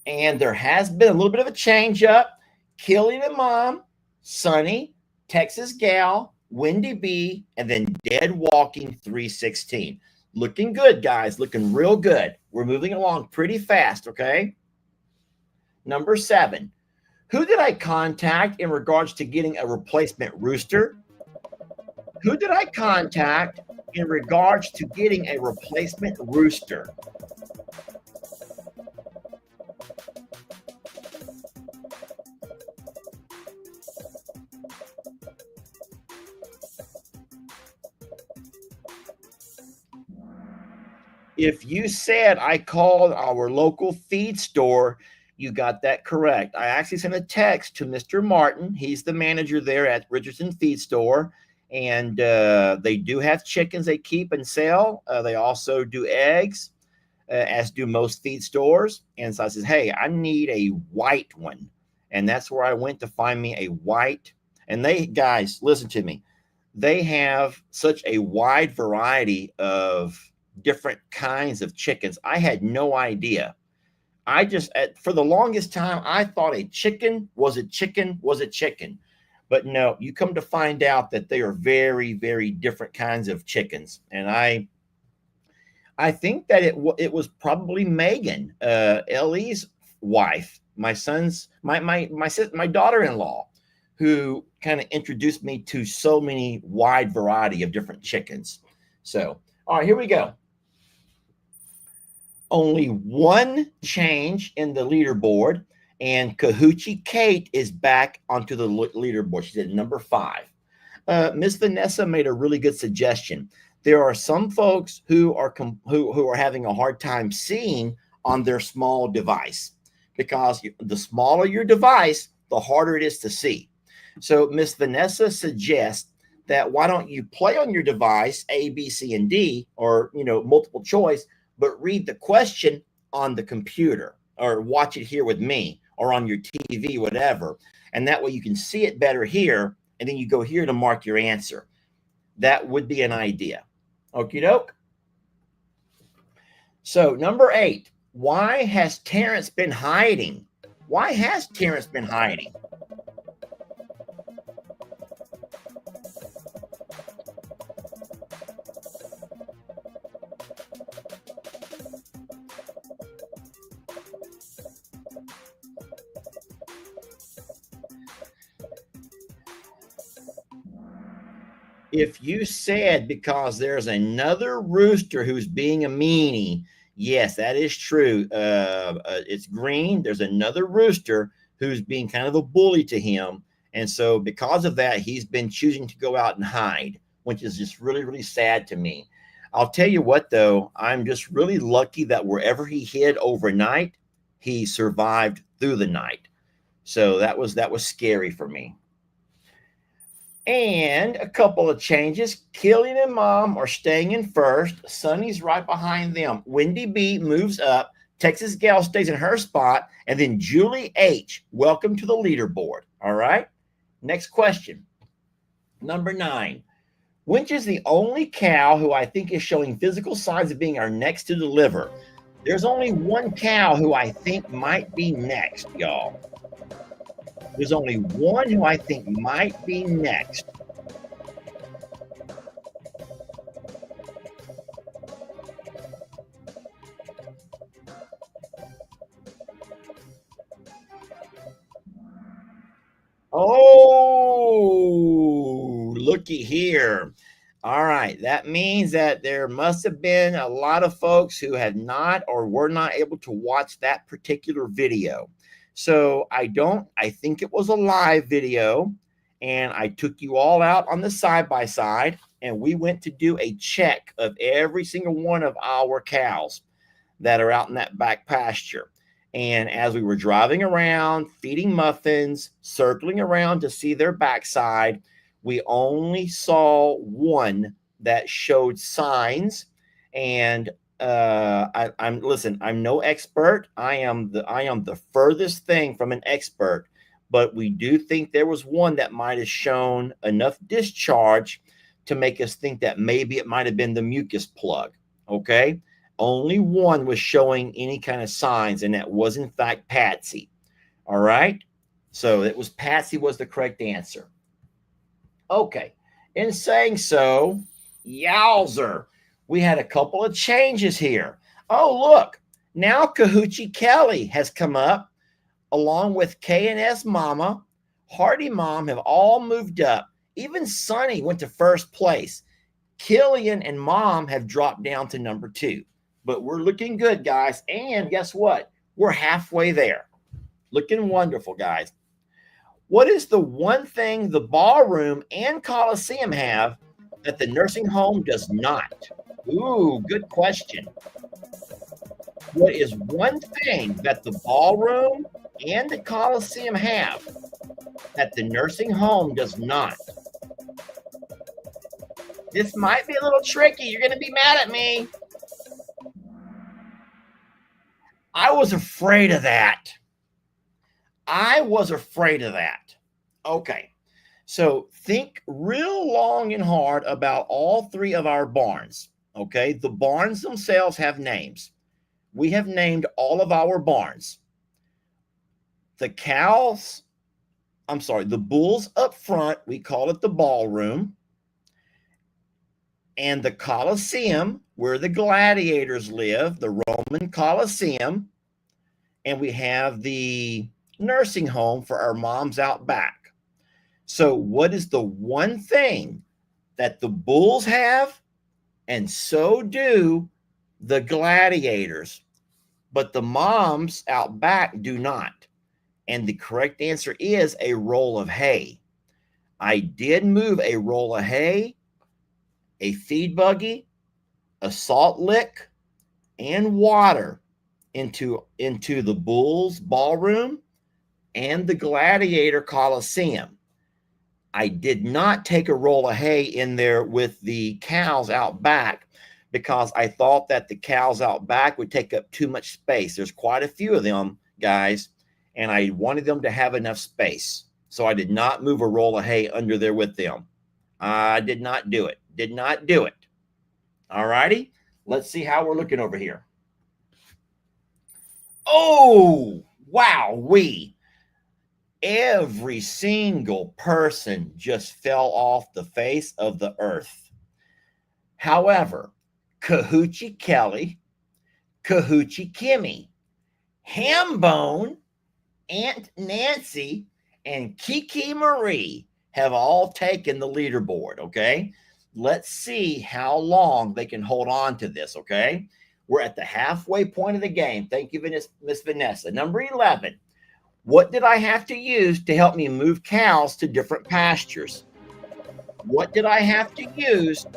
And there has been a little bit of a change up. Killian and Mom, Sunny, Texas Gal, Wendy B, and then Dead Walking 316. Looking good, guys. Looking real good. We're moving along pretty fast, okay? Number 7. Who did I contact in regards to getting a replacement rooster? Who did I contact in regards to getting a replacement rooster? If you said I called our local feed store, you got that correct. I actually sent a text to Mr. Martin. He's the manager there at Richardson Feed Store. And they do have chickens they keep and sell. They also do eggs, as do most feed stores. And so I says, hey, I need a white one. And that's where I went to find me a white. And they, guys, listen to me. They have such a wide variety of different kinds of chickens. I had no idea. I just, for the longest time, I thought a chicken was a chicken was a chicken. But no, you come to find out that they are very, very different kinds of chickens. And I think that it was probably Megan, Ellie's wife, my daughter-in-law, who kind of introduced me to so many wide variety of different chickens. So, all right, here we go. Only one change in the leaderboard, and Kahoochie Kate is back onto the leaderboard. She's at number 5. Miss Vanessa made a really good suggestion. There are some folks who are having a hard time seeing on their small device, because the smaller your device, the harder it is to see. So Miss Vanessa suggests that why don't you play on your device A, B, C, and D, or multiple choice, but read the question on the computer, or watch it here with me, or on your TV, whatever. And that way you can see it better here, and then you go here to mark your answer. That would be an idea. Okie doke. So number 8, why has Terrence been hiding? Why has Terrence been hiding? If you said because there's another rooster who's being a meanie, yes, that is true. It's Green. There's another rooster who's being kind of a bully to him. And so because of that, he's been choosing to go out and hide, which is just really, really sad to me. I'll tell you what, though, I'm just really lucky that wherever he hid overnight, he survived through the night. So that was scary for me. And a couple of changes. Killian and Mom are staying in first. Sunny's right behind them. Wendy B moves up. Texas Gal stays in her spot. And then Julie H, welcome to the leaderboard. All right. Next question. Number 9. Which is the only cow who I think is showing physical signs of being our next to deliver? There's only one cow who I think might be next, y'all. There's only one who I think might be next. Oh, looky here. All right. That means that there must have been a lot of folks who had not or were not able to watch that particular video. So I think it was a live video, and I took you all out on the side-by-side, and we went to do a check of every single one of our cows that are out in that back pasture. And as we were driving around, feeding muffins, circling around to see their backside, we only saw one that showed signs. And I'm no expert. I am the furthest thing from an expert, but we do think there was one that might have shown enough discharge to make us think that maybe it might have been the mucus plug. Okay. Only one was showing any kind of signs, and that was in fact Patsy. All right. So it was Patsy was the correct answer. Okay. In saying so, yowzer. We had a couple of changes here. Oh, look, now Kahoochie Kelly has come up along with K&S Mama. Hardy Mom have all moved up. Even Sunny went to first place. Killian and Mom have dropped down to number 2. But we're looking good, guys. And guess what? We're halfway there. Looking wonderful, guys. What is the one thing the ballroom and Coliseum have that the nursing home does not? Ooh, good question. What is one thing that the ballroom and the Coliseum have that the nursing home does not? This might be a little tricky. You're going to be mad at me. I was afraid of that. Okay. So think real long and hard about all 3 of our barns. Okay. The barns themselves have names. We have named all of our barns. The bulls up front, we call it the ballroom. And the Coliseum, where the gladiators live, the Roman Coliseum. And we have the nursing home for our moms out back. So what is the one thing that the bulls have? And so do the gladiators. But the moms out back do not. And the correct answer is a roll of hay. I did move a roll of hay, a feed buggy, a salt lick, and water into the Bulls ballroom and the Gladiator Coliseum. I did not take a roll of hay in there with the cows out back because I thought that the cows out back would take up too much space. There's quite a few of them, guys, and I wanted them to have enough space. So I did not move a roll of hay under there with them. I did not do it. All righty. Let's see how we're looking over here. Oh, wowee. Every single person just fell off the face of the earth. However, Kahoochie Kelly, Kahoochie Kimmy, Hambone, Aunt Nancy, and Kiki Marie have all taken the leaderboard, okay? Let's see how long they can hold on to this, okay? We're at the halfway point of the game. Thank you, Miss Vanessa. Number 11. What did I have to use to help me move cows to different pastures? What did I have to use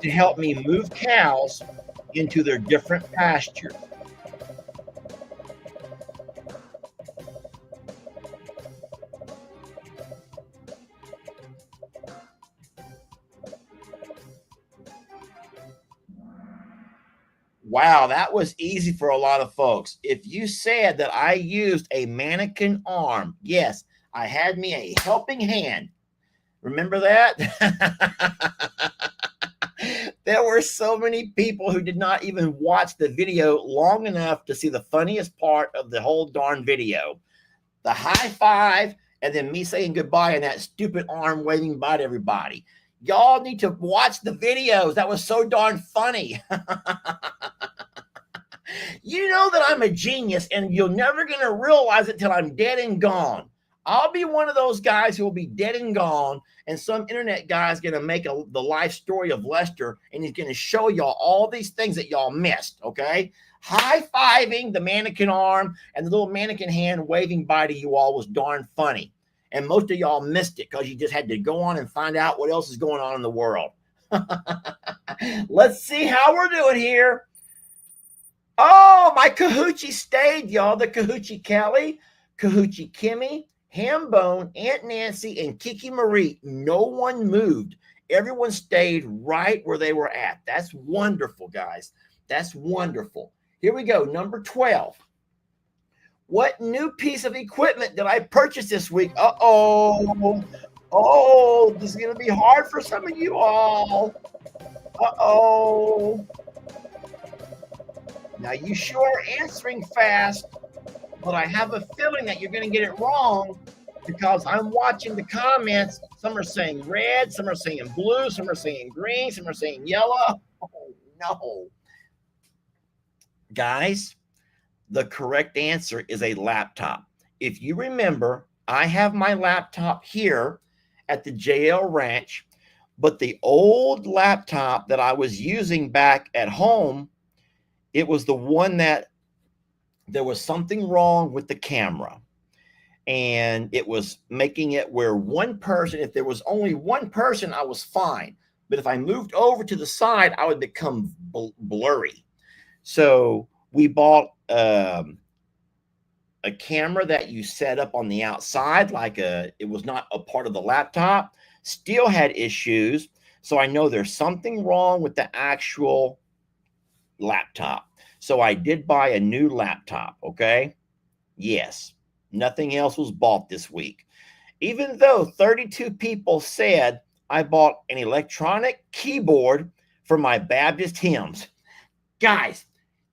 to help me move cows into their different pastures? Wow, that was easy for a lot of folks. If you said that I used a mannequin arm, yes, I had me a helping hand. Remember that? There were so many people who did not even watch the video long enough to see the funniest part of the whole darn video. The high five and then me saying goodbye and that stupid arm waving bye to everybody. Y'all need to watch the videos. That was so darn funny. You know that I'm a genius and you're never going to realize it till I'm dead and gone. I'll be one of those guys who will be dead and gone, and some internet guy is going to make the life story of Lester, and he's going to show y'all all these things that y'all missed, okay? High-fiving the mannequin arm and the little mannequin hand waving bye to you all was darn funny. And most of y'all missed it because you just had to go on and find out what else is going on in the world. Let's see how we're doing here. Oh, my Kahoochie stayed, y'all. The Kahoochie Kelly, Kahoochie Kimmy, Hambone, Aunt Nancy, and Kiki Marie. No one moved. Everyone stayed right where they were at. That's wonderful, guys. That's wonderful. Here we go. Number 12. What new piece of equipment did I purchase this week? Uh-oh. Oh, this is going to be hard for some of you all. Uh-oh. Now, you sure are answering fast, but I have a feeling that you're going to get it wrong because I'm watching the comments. Some are saying red, some are saying blue, some are saying green, some are saying yellow. Oh, no. Guys, the correct answer is a laptop. If you remember, I have my laptop here at the JL Ranch. But the old laptop that I was using back at home, it was the one that there was something wrong with the camera. And it was making it where one person, if there was only one person, I was fine. But if I moved over to the side, I would become blurry. So we bought a camera that you set up on the outside, it was not a part of the laptop, still had issues. So I know there's something wrong with the actual laptop. So I did buy a new laptop. Okay. Yes. Nothing else was bought this week. Even though 32 people said I bought an electronic keyboard for my Baptist hymns. Guys,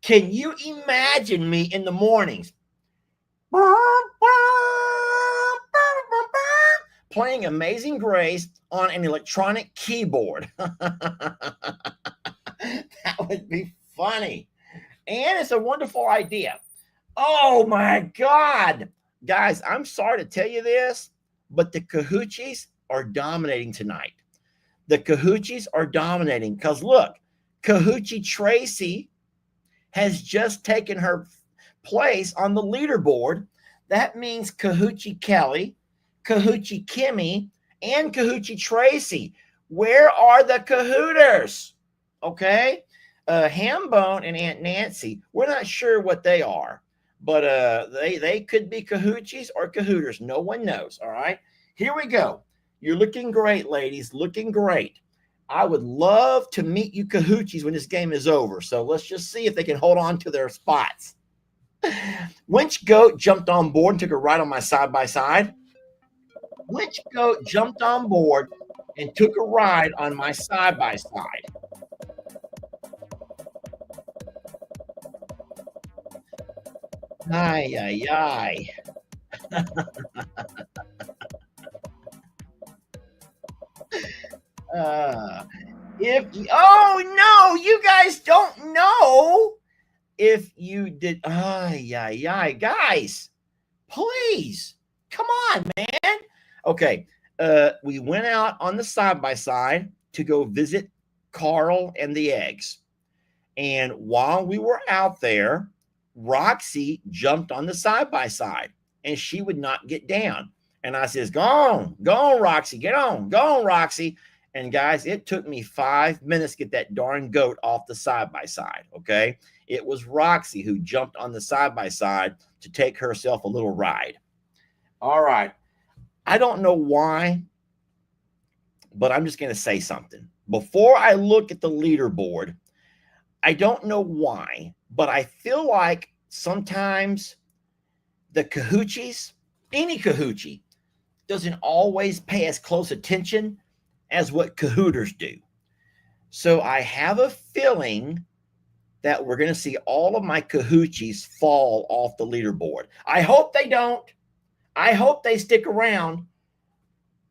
can you imagine me in the mornings playing Amazing Grace on an electronic keyboard? That would be funny. And it's a wonderful idea. Oh my God. Guys, I'm sorry to tell you this, but the Kahoochies are dominating tonight. The Kahoochies are dominating because look, Kahoochie Tracy has just taken her place on the leaderboard. That means Kahoochie Kelly, Kahoochie Kimmy, and Kahoochie Tracy. Where are the Kahooters? Okay. Hambone and Aunt Nancy, we're not sure what they are, but they could be Kahoochies or Kahooters. No one knows. All right. Here we go. You're looking great, ladies. Looking great. I would love to meet you Kahoochies when this game is over. So let's just see if they can hold on to their spots. Winch Goat jumped on board and took a ride on my side-by-side. Winch Goat jumped on board and took a ride on my side-by-side. Ay, ay, ay. Oh no, you guys don't know if you did. Ay, ay, ay, guys, please, come on, man. Okay, we went out on the side-by-side to go visit Carl and the eggs. And while we were out there, Roxy jumped on the side-by-side and she would not get down. And I says, go on, Roxy, get on, go on, Roxy. And guys, it took me 5 minutes to get that darn goat off the side-by-side, okay? It was Roxy who jumped on the side-by-side to take herself a little ride. All right. I don't know why, but I'm just going to say something. Before I look at the leaderboard, I don't know why, but I feel like sometimes the Kahoochies, any Kahoochie, doesn't always pay as close attention as what Kahooters do. So I have a feeling that we're going to see all of my Kahoochies fall off the leaderboard. I hope they don't. I hope they stick around,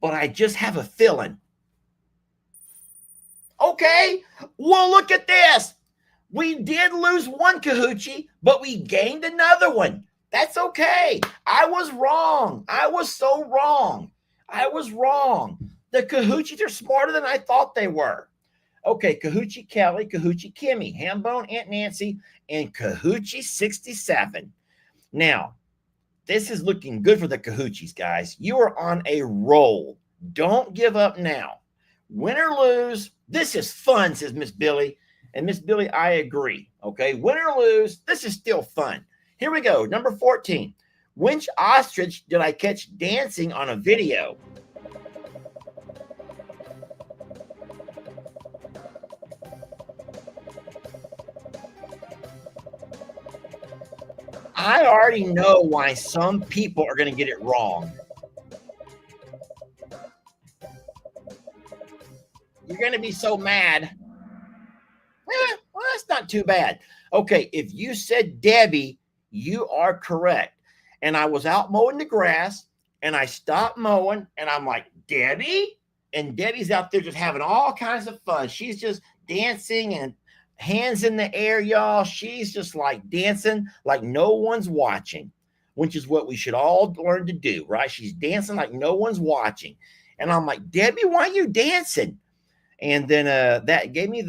but I just have a feeling. Okay, well, look at this. We did lose one Kahoochie, but we gained another one. That's okay. I was wrong. I was so wrong. I was wrong. The Kahoochies are smarter than I thought they were. Okay, Kahoochie Kelly, Kahoochie Kimmy, Hambone, Aunt Nancy, and Kahoochie 67. Now, this is looking good for the Kahoochies, guys. You are on a roll. Don't give up now. Win or lose, this is fun, says Miss Billy. And Miss Billy, I agree. Okay, win or lose, this is still fun. Here we go. Number 14. Which ostrich did I catch dancing on a video? I already know why some people are going to get it wrong. You're going to be so mad. Well, that's not too bad. Okay, if you said Debbie, you are correct. And I was out mowing the grass, and I stopped mowing, and I'm like, Debbie? And Debbie's out there just having all kinds of fun. She's just dancing and hands in the air, y'all. She's just like dancing like no one's watching, which is what we should all learn to do, right? She's dancing like no one's watching. And I'm like, Debbie, why are you dancing? And then that gave me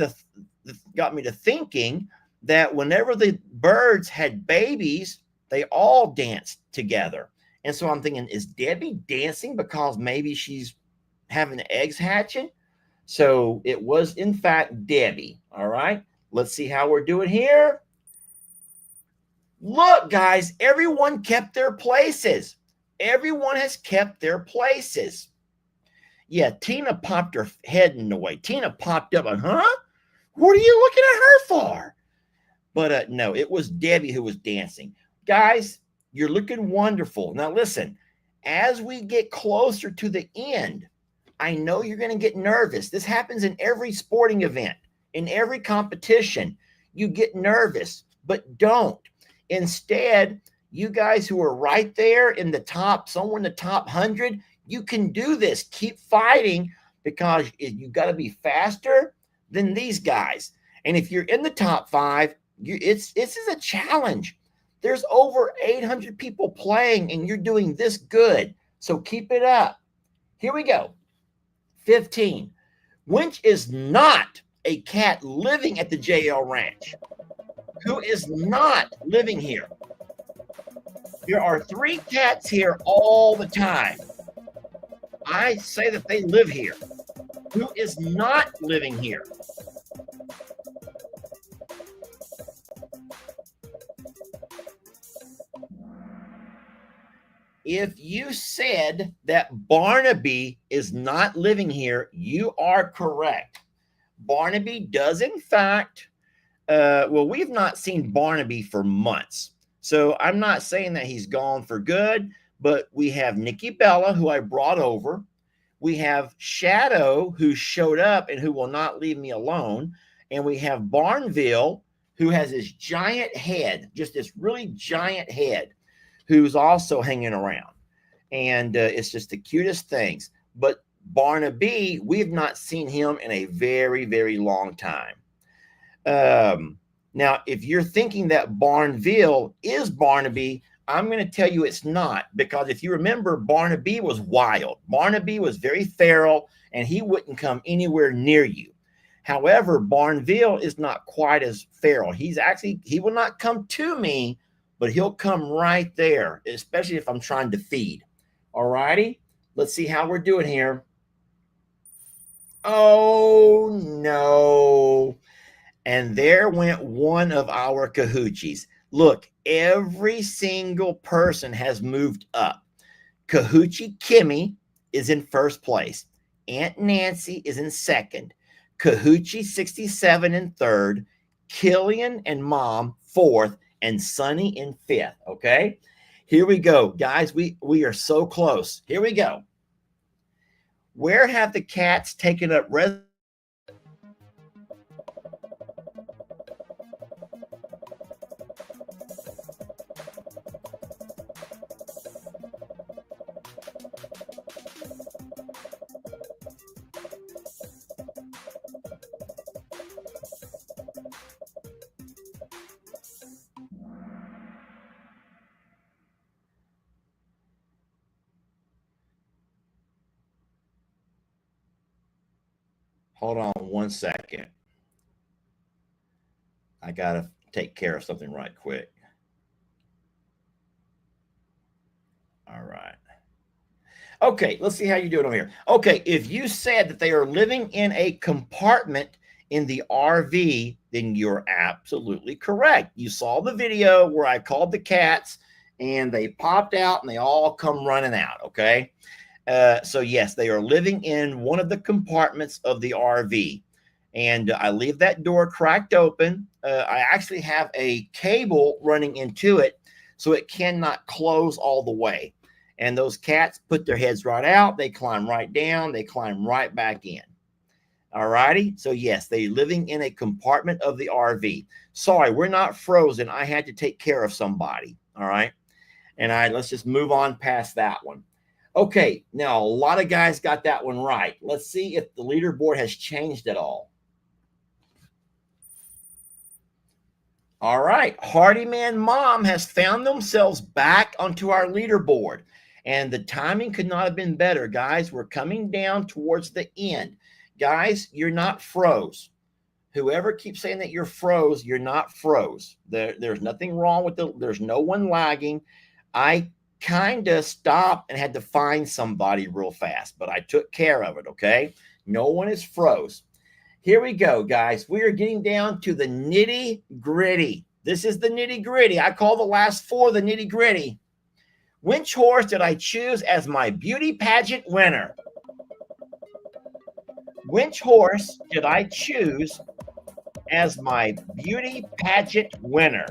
got me to thinking that whenever the birds had babies, they all danced together. And so I'm thinking, is Debbie dancing because maybe she's having eggs hatching? So it was, in fact, Debbie. All right. Let's see how we're doing here. Look, guys, everyone kept their places. Everyone has kept their places. Yeah, Tina popped her head in the way. Tina popped up and, huh? What are you looking at her for? But no, it was Debbie who was dancing. Guys, you're looking wonderful. Now listen, as we get closer to the end, I know you're going to get nervous. This happens in every sporting event, in every competition. You get nervous, but don't. Instead, you guys who are right there in the top, somewhere in the top 100, you can do this. Keep fighting, because you got to be faster than these guys. And if you're in the top 5, this is a challenge. There's over 800 people playing, and you're doing this good. So keep it up. Here we go. 15. Which is not a cat living at the JL Ranch? Who is not living here? There are 3 cats here all the time. I say that they live here. Who is not living here? If you said that Barnaby is not living here, you are correct. Barnaby does, in fact, well, we've not seen Barnaby for months. So I'm not saying that he's gone for good, but we have Nikki Bella, who I brought over. We have Shadow, who showed up and who will not leave me alone. And we have Barnville, who has this giant head, just this really giant head, who's also hanging around. And it's just the cutest things. But Barnaby, we've not seen him in a very, very long time. Now, if you're thinking that Barnville is Barnaby, I'm going to tell you it's not, because if you remember, Barnaby was wild. Barnaby was very feral, and he wouldn't come anywhere near you. However, Barnville is not quite as feral. He will not come to me, but he'll come right there, especially if I'm trying to feed. All righty, let's see how we're doing here. Oh, no. And there went one of our Kahoochies. Look, every single person has moved up. Kahoochie Kimmy is in first place. Aunt Nancy is in second. Kahoochie 67 in third. Killian and Mom fourth. And Sonny in fifth. Okay, here we go, guys. We are so close. Here we go. Where have the cats taken up residence? Hold on one second. I got to take care of something right quick. All right. Okay, let's see how you do it on here. Okay, if you said that they are living in a compartment in the RV, then you're absolutely correct. You saw the video where I called the cats and they popped out and they all come running out, okay? So yes, they are living in one of the compartments of the RV, and I leave that door cracked open. I actually have a cable running into it, so it cannot close all the way. And those cats put their heads right out. They climb right down. They climb right back in. All righty. So yes, they're living in a compartment of the RV. Sorry, we're not frozen. I had to take care of somebody. All right. And let's just move on past that one. Okay, now a lot of guys got that one right. Let's see if the leaderboard has changed at all. All right, Hardy Man Mom has found themselves back onto our leaderboard. And the timing could not have been better, guys. We're coming down towards the end. Guys, you're not froze. Whoever keeps saying that you're froze, you're not froze. There's nothing wrong with there's no one lagging. I kind of stopped and had to find somebody real fast, but I took care of it, okay? No one is froze. Here we go, guys. We are getting down to the nitty gritty. This is the nitty gritty. I call the last four the nitty gritty. Which horse did I choose as my beauty pageant winner? Which horse did I choose as my beauty pageant winner?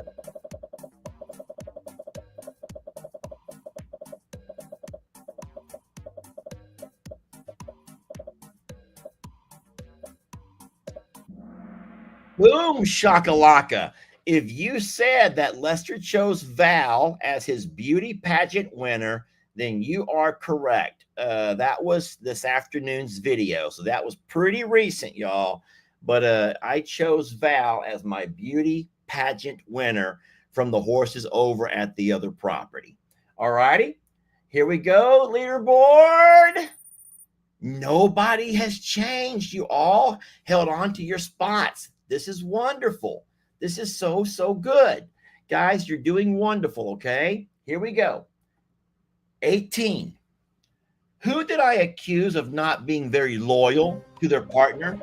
Boom, shakalaka. If you said that Lester chose Val as his beauty pageant winner, then you are correct. That was this afternoon's video. So that was pretty recent, y'all. But I chose Val as my beauty pageant winner from the horses over at the other property. All righty. Here we go, leaderboard. Nobody has changed. You all held on to your spots. This is wonderful. This is so, so good. Guys, you're doing wonderful, okay? Here we go. 18. Who did I accuse of not being very loyal to their partner?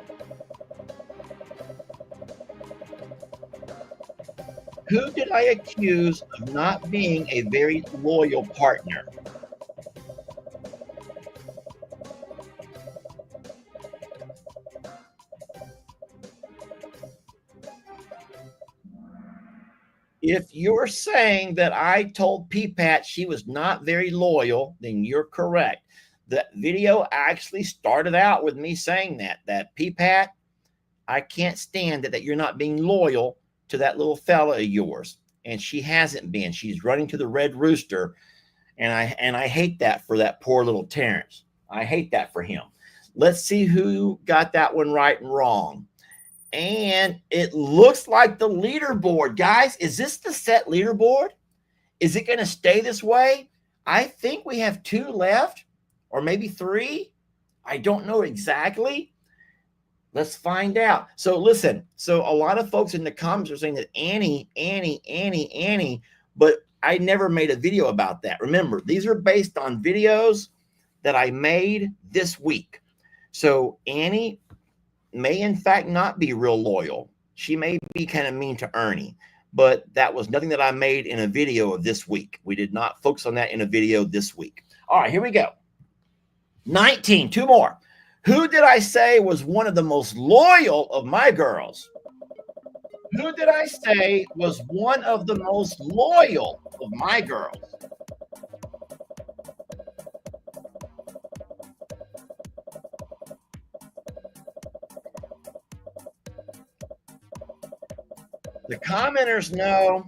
Who did I accuse of not being a very loyal partner? If you're saying that I told P-Pat she was not very loyal, then you're correct. The video actually started out with me saying that P-Pat, I can't stand it that you're not being loyal to that little fella of yours. And she hasn't been. She's running to the Red Rooster. And I hate that for that poor little Terrence. I hate that for him. Let's see who got that one right and wrong. And it looks like the leaderboard. Guys, is this the set leaderboard? Is it going to stay this way? I think we have 2 left, or maybe 3. I don't know exactly. Let's find out. So listen, so a lot of folks in the comments are saying that Annie, but I never made a video about that. Remember, these are based on videos that I made this week. So Annie may in fact not be real loyal. She may be kind of mean to Ernie, but that was nothing that I made in a video of this week. We did not focus on that in a video this week. All right, here we go. 19, 2 more. Who did I say was one of the most loyal of my girls? Who did I say was one of the most loyal of my girls? The commenters know.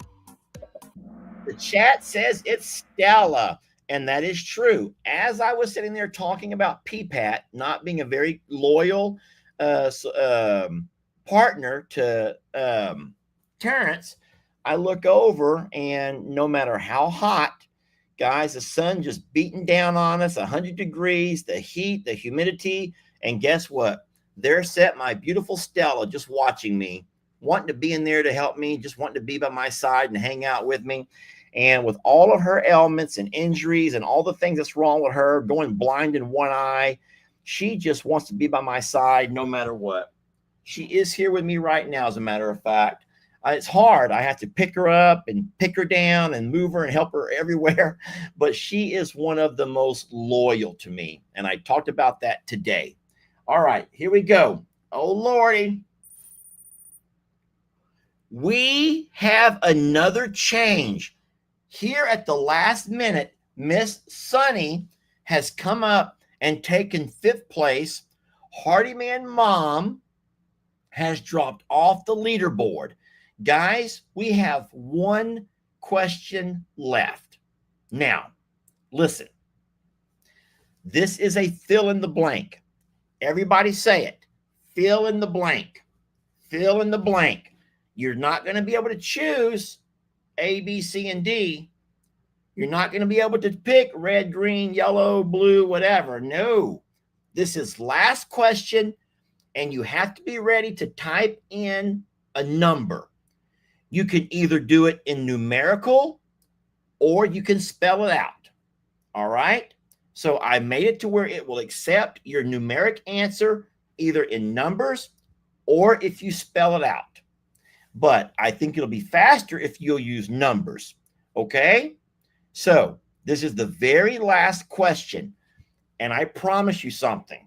The chat says it's Stella, and that is true. As I was sitting there talking about P-Pat not being a very loyal partner to Terrence, I look over, and no matter how hot, guys, the sun just beating down on us, 100 degrees, the heat, the humidity, and guess what? There sat my beautiful Stella just watching me, wanting to be in there to help me, just wanting to be by my side and hang out with me. And with all of her ailments and injuries and all the things that's wrong with her, going blind in one eye, she just wants to be by my side no matter what. She is here with me right now, as a matter of fact. It's hard. I have to pick her up and pick her down and move her and help her everywhere. But she is one of the most loyal to me. And I talked about that today. All right, here we go. Oh, Lordy. We have another change. Here at the last minute, Miss Sunny has come up and taken 5th place. Hardyman Mom has dropped off the leaderboard. Guys, we have 1 question left. Now, listen. This is a fill in the blank. Everybody say it. Fill in the blank. Fill in the blank. You're not going to be able to choose A, B, C, and D. You're not going to be able to pick red, green, yellow, blue, whatever. No. This is last question. and you have to be ready to type in a number. You can either do it in numerical or you can spell it out. All right. So I made it to where it will accept your numeric answer either in numbers or if you spell it out. But I think it'll be faster if you'll use numbers. Okay. So this is the very last question. And I promise you something.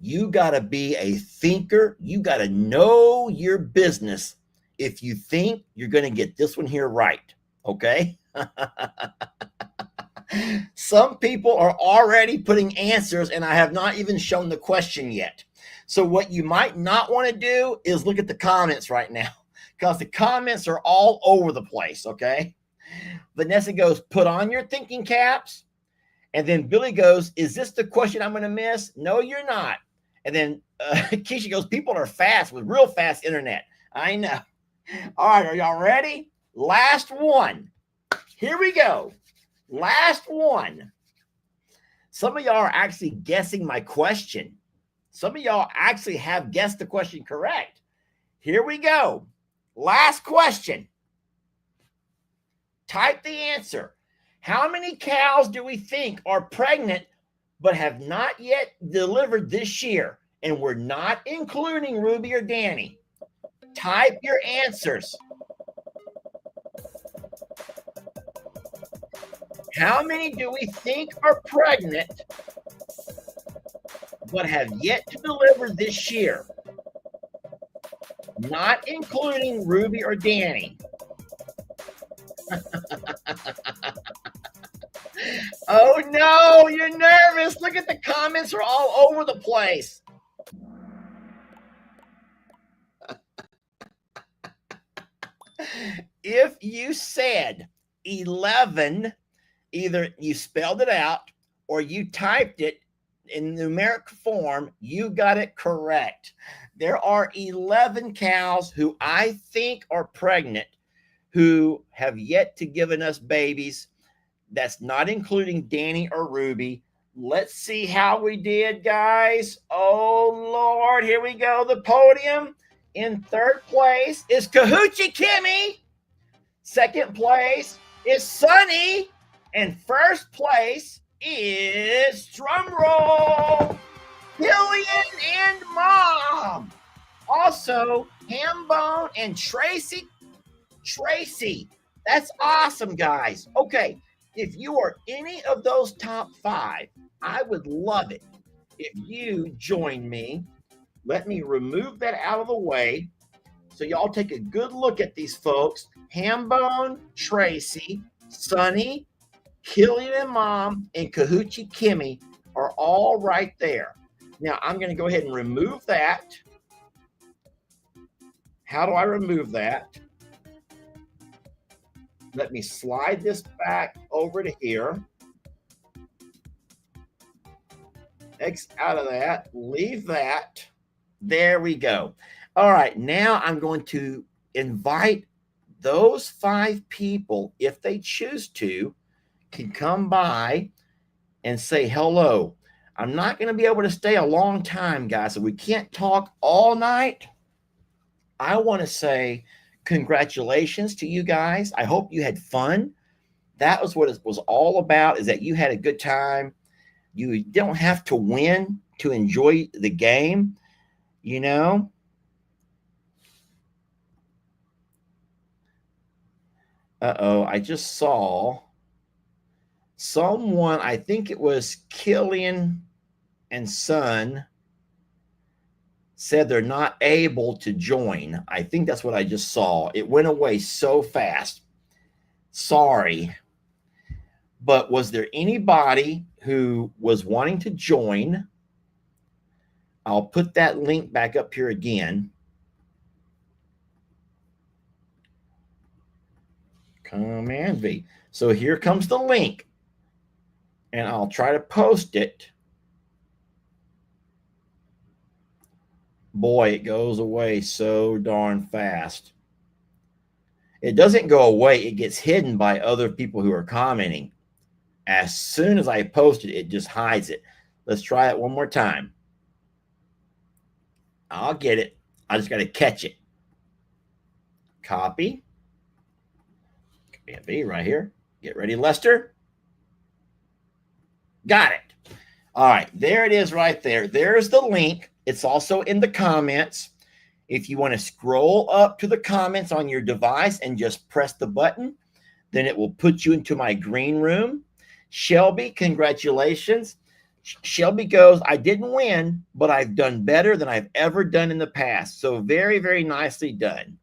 You got to be a thinker. You got to know your business if you think you're going to get this one here right. Okay. Some people are already putting answers, and I have not even shown the question yet. So what you might not want to do is look at the comments right now, because the comments are all over the place. Okay. Vanessa goes, put on your thinking caps. And then Billy goes, is this the question I'm going to miss? No, you're not. And then Keisha goes, people are fast with real fast internet. I know. All right. Are y'all ready? Last one. Here we go. Last one. Some of y'all are actually guessing my question. Some of y'all actually have guessed the question correct. Here we go. Last question. Type the answer. How many cows do we think are pregnant but have not yet delivered this year? And we're not including Ruby or Danny. Type your answers. How many do we think are pregnant but have yet to deliver this year? Not including Ruby or Danny. Oh no, you're nervous. Look at the comments are all over the place. If you said 11, either you spelled it out or you typed it in numeric form, you got it correct. There are 11 cows who I think are pregnant who have yet to give us babies. That's not including Danny or Ruby. Let's see how we did, guys. Oh, Lord. Here we go. The podium. In third place is Kahoochie Kimmy. Second place is Sunny. And first place is, drum roll, Killian and Mom. Also, Hambone and Tracy. That's awesome, guys. Okay. If you are any of those top 5, I would love it if you join me. Let me remove that out of the way so y'all take a good look at these folks. Hambone, Tracy, Sunny, Killian and Mom, and Kahoochie Kimmy are all right there. Now, I'm going to go ahead and remove that. How do I remove that? Let me slide this back over to here. X out of that. Leave that. There we go. All right. Now I'm going to invite those 5 people, if they choose to, can come by and say hello. I'm not going to be able to stay a long time, guys, so we can't talk all night. I want to say congratulations to you guys. I hope you had fun. That was what it was all about, is that you had a good time. You don't have to win to enjoy the game, you know. Uh-oh, I just saw someone, I think it was Killian and Son, said they're not able to join. I think that's what I just saw. It went away so fast. Sorry. But was there anybody who was wanting to join? I'll put that link back up here again. Command V. So here comes the link. And I'll try to post it. Boy, it goes away so darn fast. It doesn't go away. It gets hidden by other people who are commenting. As soon as I post it, it just hides it. Let's try it one more time. I'll get it. I just got to catch it. Copy. Command V right here. Get ready, Lester. Got it. All right, there it is right there. There's the link. It's also in the comments. If you want to scroll up to the comments on your device and just press the button, then it will put you into my green room. Shelby, congratulations. Shelby goes, I didn't win, but I've done better than I've ever done in the past. So very, very nicely done.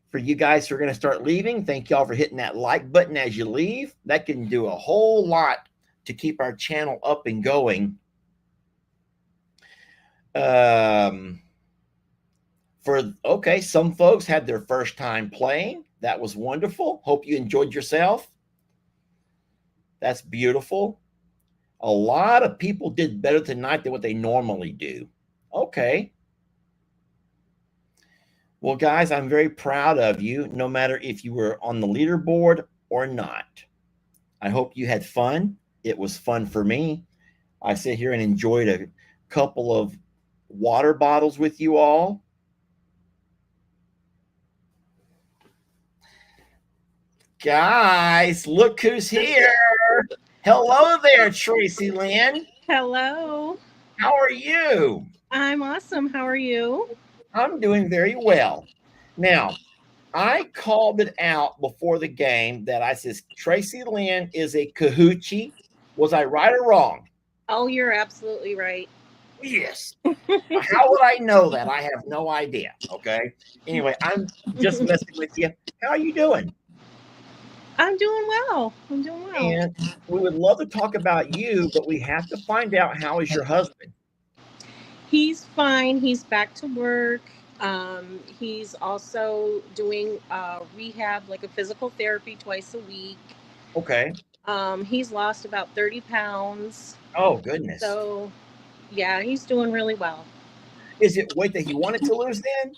For you guys who are going to start leaving, thank y'all for hitting that like button as you leave. That can do a whole lot to keep our channel up and going. Okay, some folks had their first time playing. That was wonderful. Hope you enjoyed yourself. That's beautiful. A lot of people did better tonight than what they normally do. Okay. Well, guys, I'm very proud of you, no matter if you were on the leaderboard or not. I hope you had fun. It was fun for me. I sit here and enjoyed a couple of water bottles with you all. Guys, look who's here. Hello there, Tracy Lynn. Hello. How are you? I'm awesome. How are you? I'm doing very well. Now, I called it out before the game that I says Tracy Lynn is a Kahoochie. Was I right or wrong? Oh, you're absolutely right. Yes. How would I know that? I have no idea. Okay. Anyway, I'm just messing with you. How are you doing? I'm doing well. And we would love to talk about you, but we have to find out, how is your husband? He's fine. He's back to work. He's also doing rehab, like a physical therapy twice a week. Okay. He's lost about 30 pounds. Oh, goodness. So, yeah, he's doing really well. Is it weight that he wanted to lose then?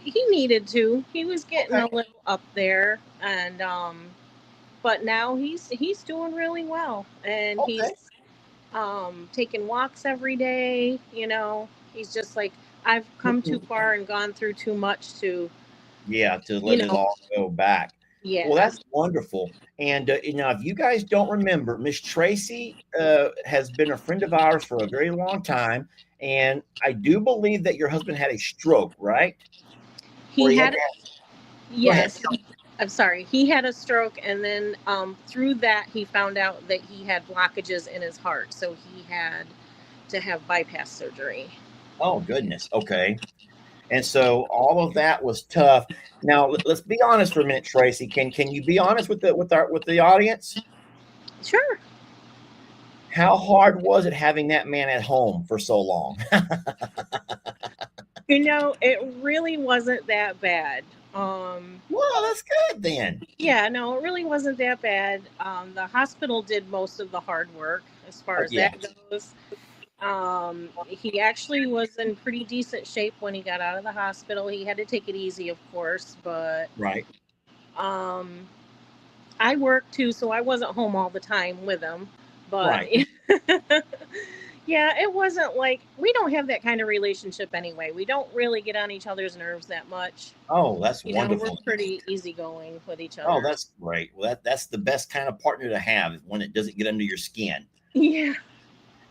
He needed to. He was getting a little up there, and but now he's doing really well, and he's taking walks every day. You know, he's just like, I've come too far and gone through too much to let it all go back. Yeah. Well, that's wonderful. And now, if you guys don't remember, Miss Tracy has been a friend of ours for a very long time. And I do believe that your husband had a stroke, right? He had yes. I'm sorry. He had a stroke, and then through that, he found out that he had blockages in his heart. So he had to have bypass surgery. Oh, goodness. Okay. And so all of that was tough. Now, let's be honest for a minute, Tracy. Can you be honest with the audience? Sure. How hard was it having that man at home for so long? It really wasn't that bad. Well, that's good then. Yeah, no, it really wasn't that bad. The hospital did most of the hard work as far as that goes. He actually was in pretty decent shape when he got out of the hospital. He had to take it easy, of course, but right. I worked too, so I wasn't home all the time with him. But right. yeah, it wasn't like, we don't have that kind of relationship anyway. We don't really get on each other's nerves that much. Oh, that's wonderful. We're pretty easygoing with each other. Oh, that's great. Well, that's the best kind of partner to have, when it doesn't get under your skin. Yeah.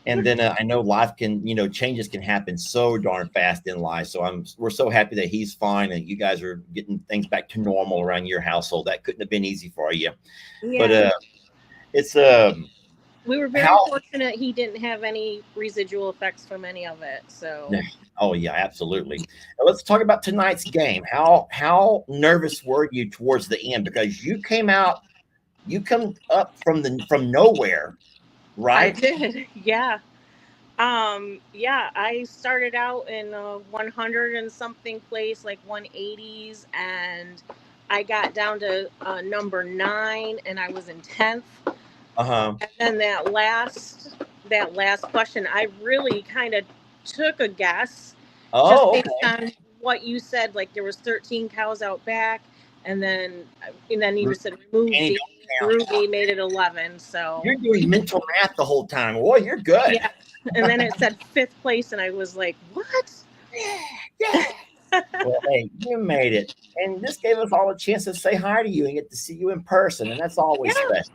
And then I know life can, changes can happen so darn fast in life. So we're so happy that he's fine and you guys are getting things back to normal around your household. That couldn't have been easy for you. Yeah. But it's we were very fortunate he didn't have any residual effects from any of it. So oh yeah, absolutely. Now let's talk about tonight's game. How nervous were you towards the end? Because you come up from nowhere. Right. I did. Yeah. I started out in 100 and something place, like 180s, and I got down to number 9, and I was in 10th. And then that last question, I really kind of took a guess, just based on what you said. Like, there was 13 cows out back, and then you said remove Ruby made it 11. So you're doing mental math the whole time. Boy, you're good. Yeah. and then it said 5th place, and I was like, what? Yeah. Well, hey, you made it. And this gave us all a chance to say hi to you and get to see you in person. And that's always special.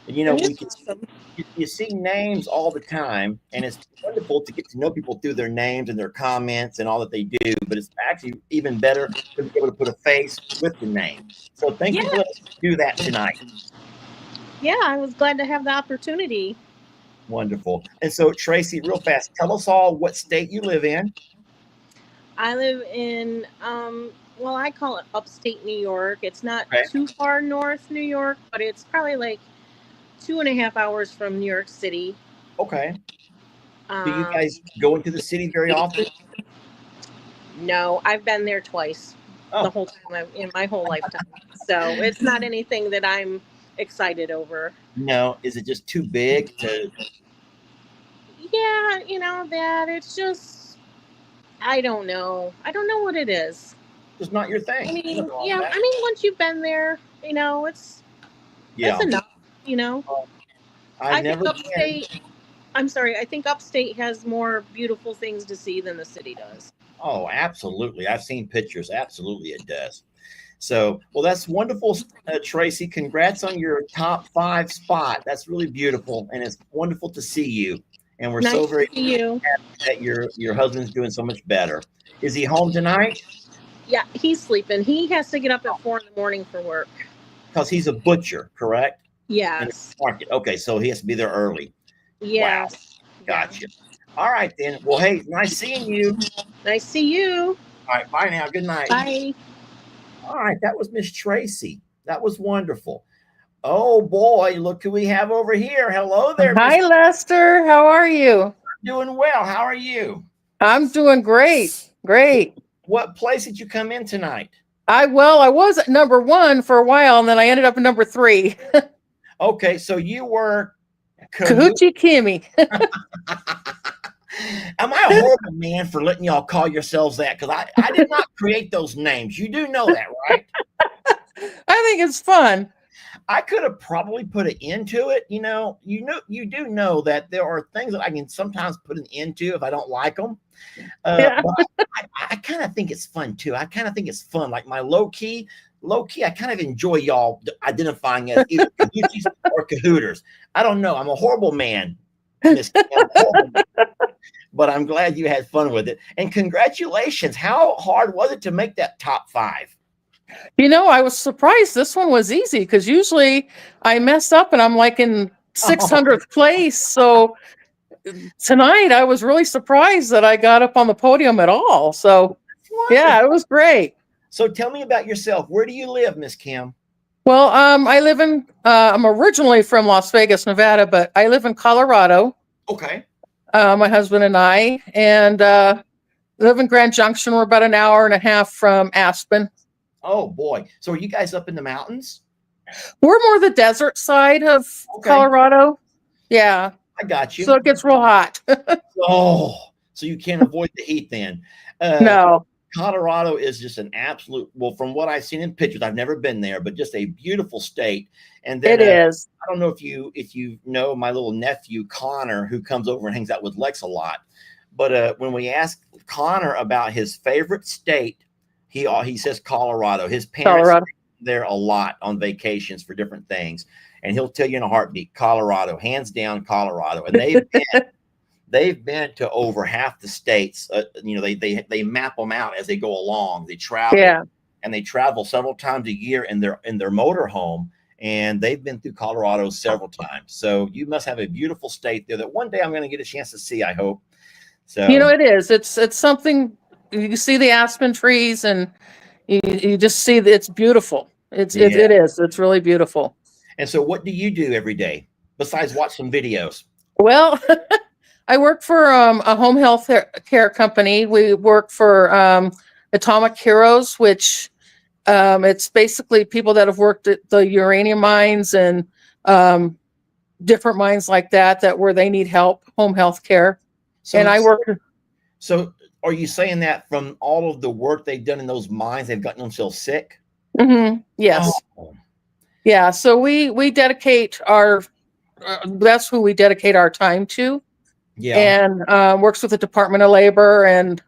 And, you know, we can Awesome. you see names all the time, and it's wonderful to get to know people through their names and their comments and all that they do. But it's actually even better to be able to put a face with the name. So thank you for letting us do that tonight. Yeah, I was glad to have the opportunity. Wonderful. And so, Tracy, real fast, tell us all what state you live in. I live in, well, I call it upstate New York. It's not too far north New York, but it's probably like 2.5 hours from New York City. Okay. Do you guys go into the city very often? No, I've been there twice the whole time in my whole lifetime. So it's not anything that I'm excited over. No, is it just too big to? Yeah, you know that it's just, I don't know what it is. It's not your thing. I mean, yeah, I mean, once you've been there, you know, it's enough. You know, I think upstate. I'm sorry, I think upstate has more beautiful things to see than the city does. Oh, absolutely. I've seen pictures. Absolutely, it does. So, well, that's wonderful, Tracy. Congrats on your top 5 spot. That's really beautiful, and it's wonderful to see you. And we're so very happy that your husband's doing so much better. Is he home tonight? Yeah, he's sleeping. He has to get up at 4 a.m. for work. Because he's a butcher, correct? Yes. Market. Okay, so he has to be there early. Yes. Wow. Gotcha. All right, then. Well, hey, nice seeing you. Nice to see you. All right, bye now. Good night. Bye. All right, that was Miss Tracy. That was wonderful. Oh boy, look who we have over here. Hello there. Hi, Lester. How are you? I'm doing well. How are you? I'm doing great. Great. What place did you come in tonight? I was at number 1 for a while, and then I ended up at number 3. Okay, so you were Kahoochie Kimmy. Am I a horrible man for letting y'all call yourselves that? Because I did not create those names. You do know that, right? I think it's fun. I could have probably put an end to it. You do know that there are things that I can sometimes put an end to if I don't like them. But I kind of think it's fun too. I kind of think it's fun. Like my low key, I kind of enjoy y'all identifying as either Kahoochies or Kahooters. I don't know. I'm a horrible man, Miss Kim, but I'm glad you had fun with it. And congratulations. How hard was it to make that top 5? You know, I was surprised this one was easy because usually I mess up and I'm like in 600th place. So tonight I was really surprised that I got up on the podium at all. So yeah, it was great. So tell me about yourself. Where do you live, Miss Kim? Well, I live in, I'm originally from Las Vegas, Nevada, but I live in Colorado. Okay. My husband and I, and live in Grand Junction. We're about an hour and a half from Aspen. Oh boy. So are you guys up in the mountains? We're more the desert side of Colorado. Yeah. I got you. So it gets real hot. Oh, so you can't avoid the heat then. No. Colorado is just an absolute, well, from what I've seen in pictures, I've never been there, but just a beautiful state. And then it is. I don't know if you know my little nephew, Connor, who comes over and hangs out with Lex a lot. But when we ask Connor about his favorite state, he says Colorado. His parents are there a lot on vacations for different things. And he'll tell you in a heartbeat, Colorado, hands down Colorado. And they've been to over half the states. They map them out as they go along. They travel, and they travel several times a year in their motorhome. And they've been through Colorado several times. So you must have a beautiful state there that one day I'm going to get a chance to see, I hope. So it is. It's something. You see the aspen trees, and you just see that it's beautiful. It is. It's really beautiful. And so, what do you do every day besides watch some videos? Well, I work for a home health care company. We work for Atomic Heroes, which it's basically people that have worked at the uranium mines and different mines like that where they need help, home health care. So and I work. So are you saying that from all of the work they've done in those mines, they've gotten themselves sick? Mm-hmm. Yes. Oh. Yeah. So we dedicate our, that's who we dedicate our time to. Yeah. and works with the Department of Labor. And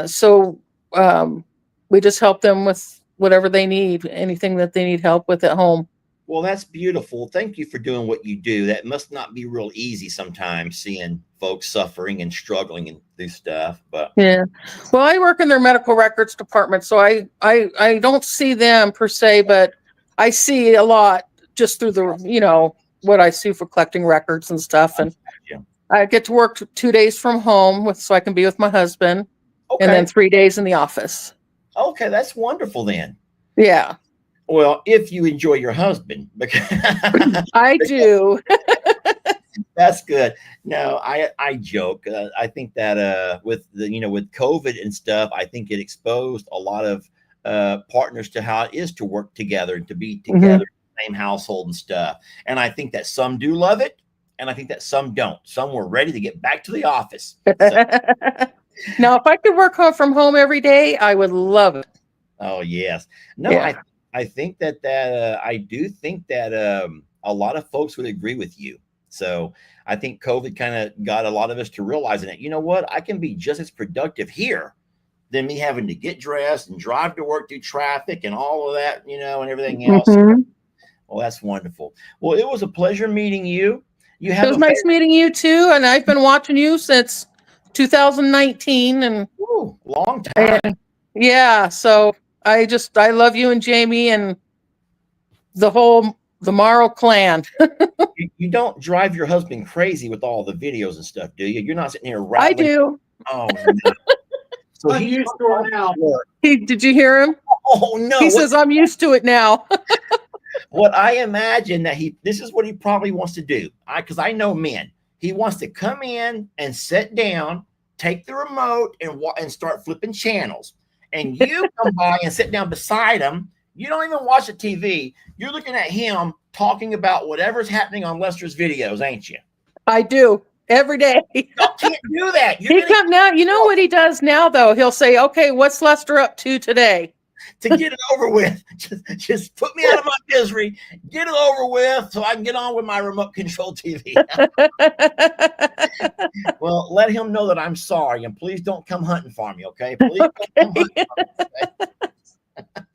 so we just help them with whatever they need, anything that they need help with at home. Well, that's beautiful. Thank you for doing what you do. That must not be real easy sometimes, seeing folks suffering and struggling and do stuff. But yeah, well, I work in their medical records department, so I don't see them per se, but I see a lot just through the what I see for collecting records and stuff. And yeah. I get to work 2 days from home so I can be with my husband, and then 3 days in the office. Okay, that's wonderful then. Yeah. Well, if you enjoy your husband, because I do. That's good. No, I joke. I think that with with COVID and stuff, I think it exposed a lot of partners to how it is to work together and to be together in the same household and stuff. And I think that some do love it, and I think that some don't. Some were ready to get back to the office. So. Now, if I could work home from home every day, I would love it. Oh yes. No, Yeah. I think that I do think that a lot of folks would agree with you. So I think COVID kind of got a lot of us to realizing that, you know what, I can be just as productive here than me having to get dressed and drive to work through traffic and all of that, and everything else. Well, that's wonderful. Well, it was a pleasure meeting you. You have It was nice meeting you too, and I've been watching you since 2019, and long time. Yeah, so I love you and Jamie and the Morrow clan. You don't drive your husband crazy with all the videos and stuff, do you? You're not sitting here I rattling. do. Oh no. So I'm used to it now. Did you hear him? Oh no. He says I'm used to it now. What I imagine that this is what he probably wants to do. Because I know men. He wants to come in and sit down, take the remote, and start flipping channels. And you come by and sit down beside him. You don't even watch the TV. You're looking at him talking about whatever's happening on Lester's videos, ain't you? I do every day. You can't do that. Now, you know what he does now, though? He'll say, okay, what's Lester up to today? To get it over with. Just put me out of my misery. Get it over with so I can get on with my remote control TV. Well, let him know that I'm sorry, and please don't come hunting for me, okay? Please don't come hunting for me,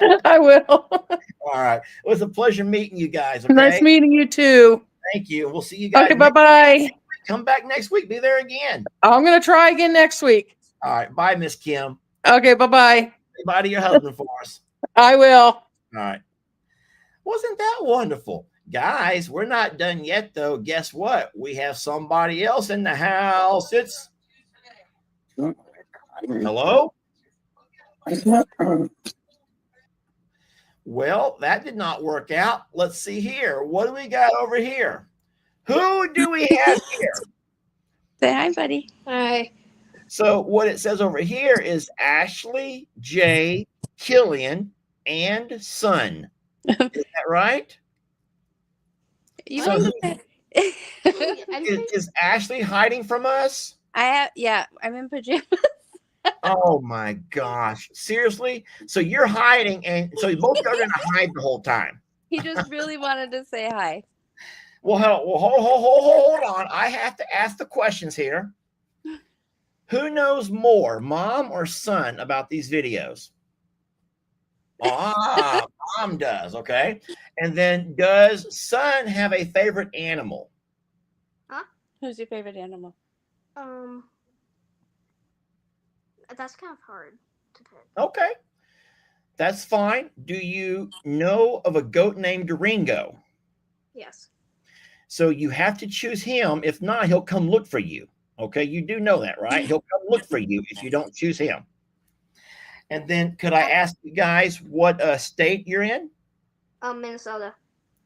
okay? I will. All right. It was a pleasure meeting you guys, okay? Nice meeting you too. Thank you. We'll see you guys. Okay, bye-bye. Come back next week. Be there again. I'm going to try again next week. All right. Bye, Miss Kim. Okay, bye-bye. Say bye to your husband for us. I will. All right. Wasn't that wonderful? Guys, we're not done yet, though. Guess what? We have somebody else in the house. It's... Hello? Well, that did not work out. Let's see here. What do we got over here? Who do we have here? Say hi, buddy. Hi. So what it says over here is Ashley, Jay, Killian, and Son. Is that right? You So who- is Ashley hiding from us? I'm in pajamas. Oh my gosh. Seriously? So you're hiding, and so both of you are going to hide the whole time. He just really wanted to say hi. Well, hold on. I have to ask the questions here. Who knows more, mom or son, about these videos? Mom does, okay. And then does son have a favorite animal? Who's your favorite animal? That's kind of hard to pick. Okay. That's fine. Do you know of a goat named Ringo? Yes. So you have to choose him. If not, he'll come look for you. Okay, you do know that, right? He'll come look for you if you don't choose him. And then could I ask you guys what state you're in? Minnesota.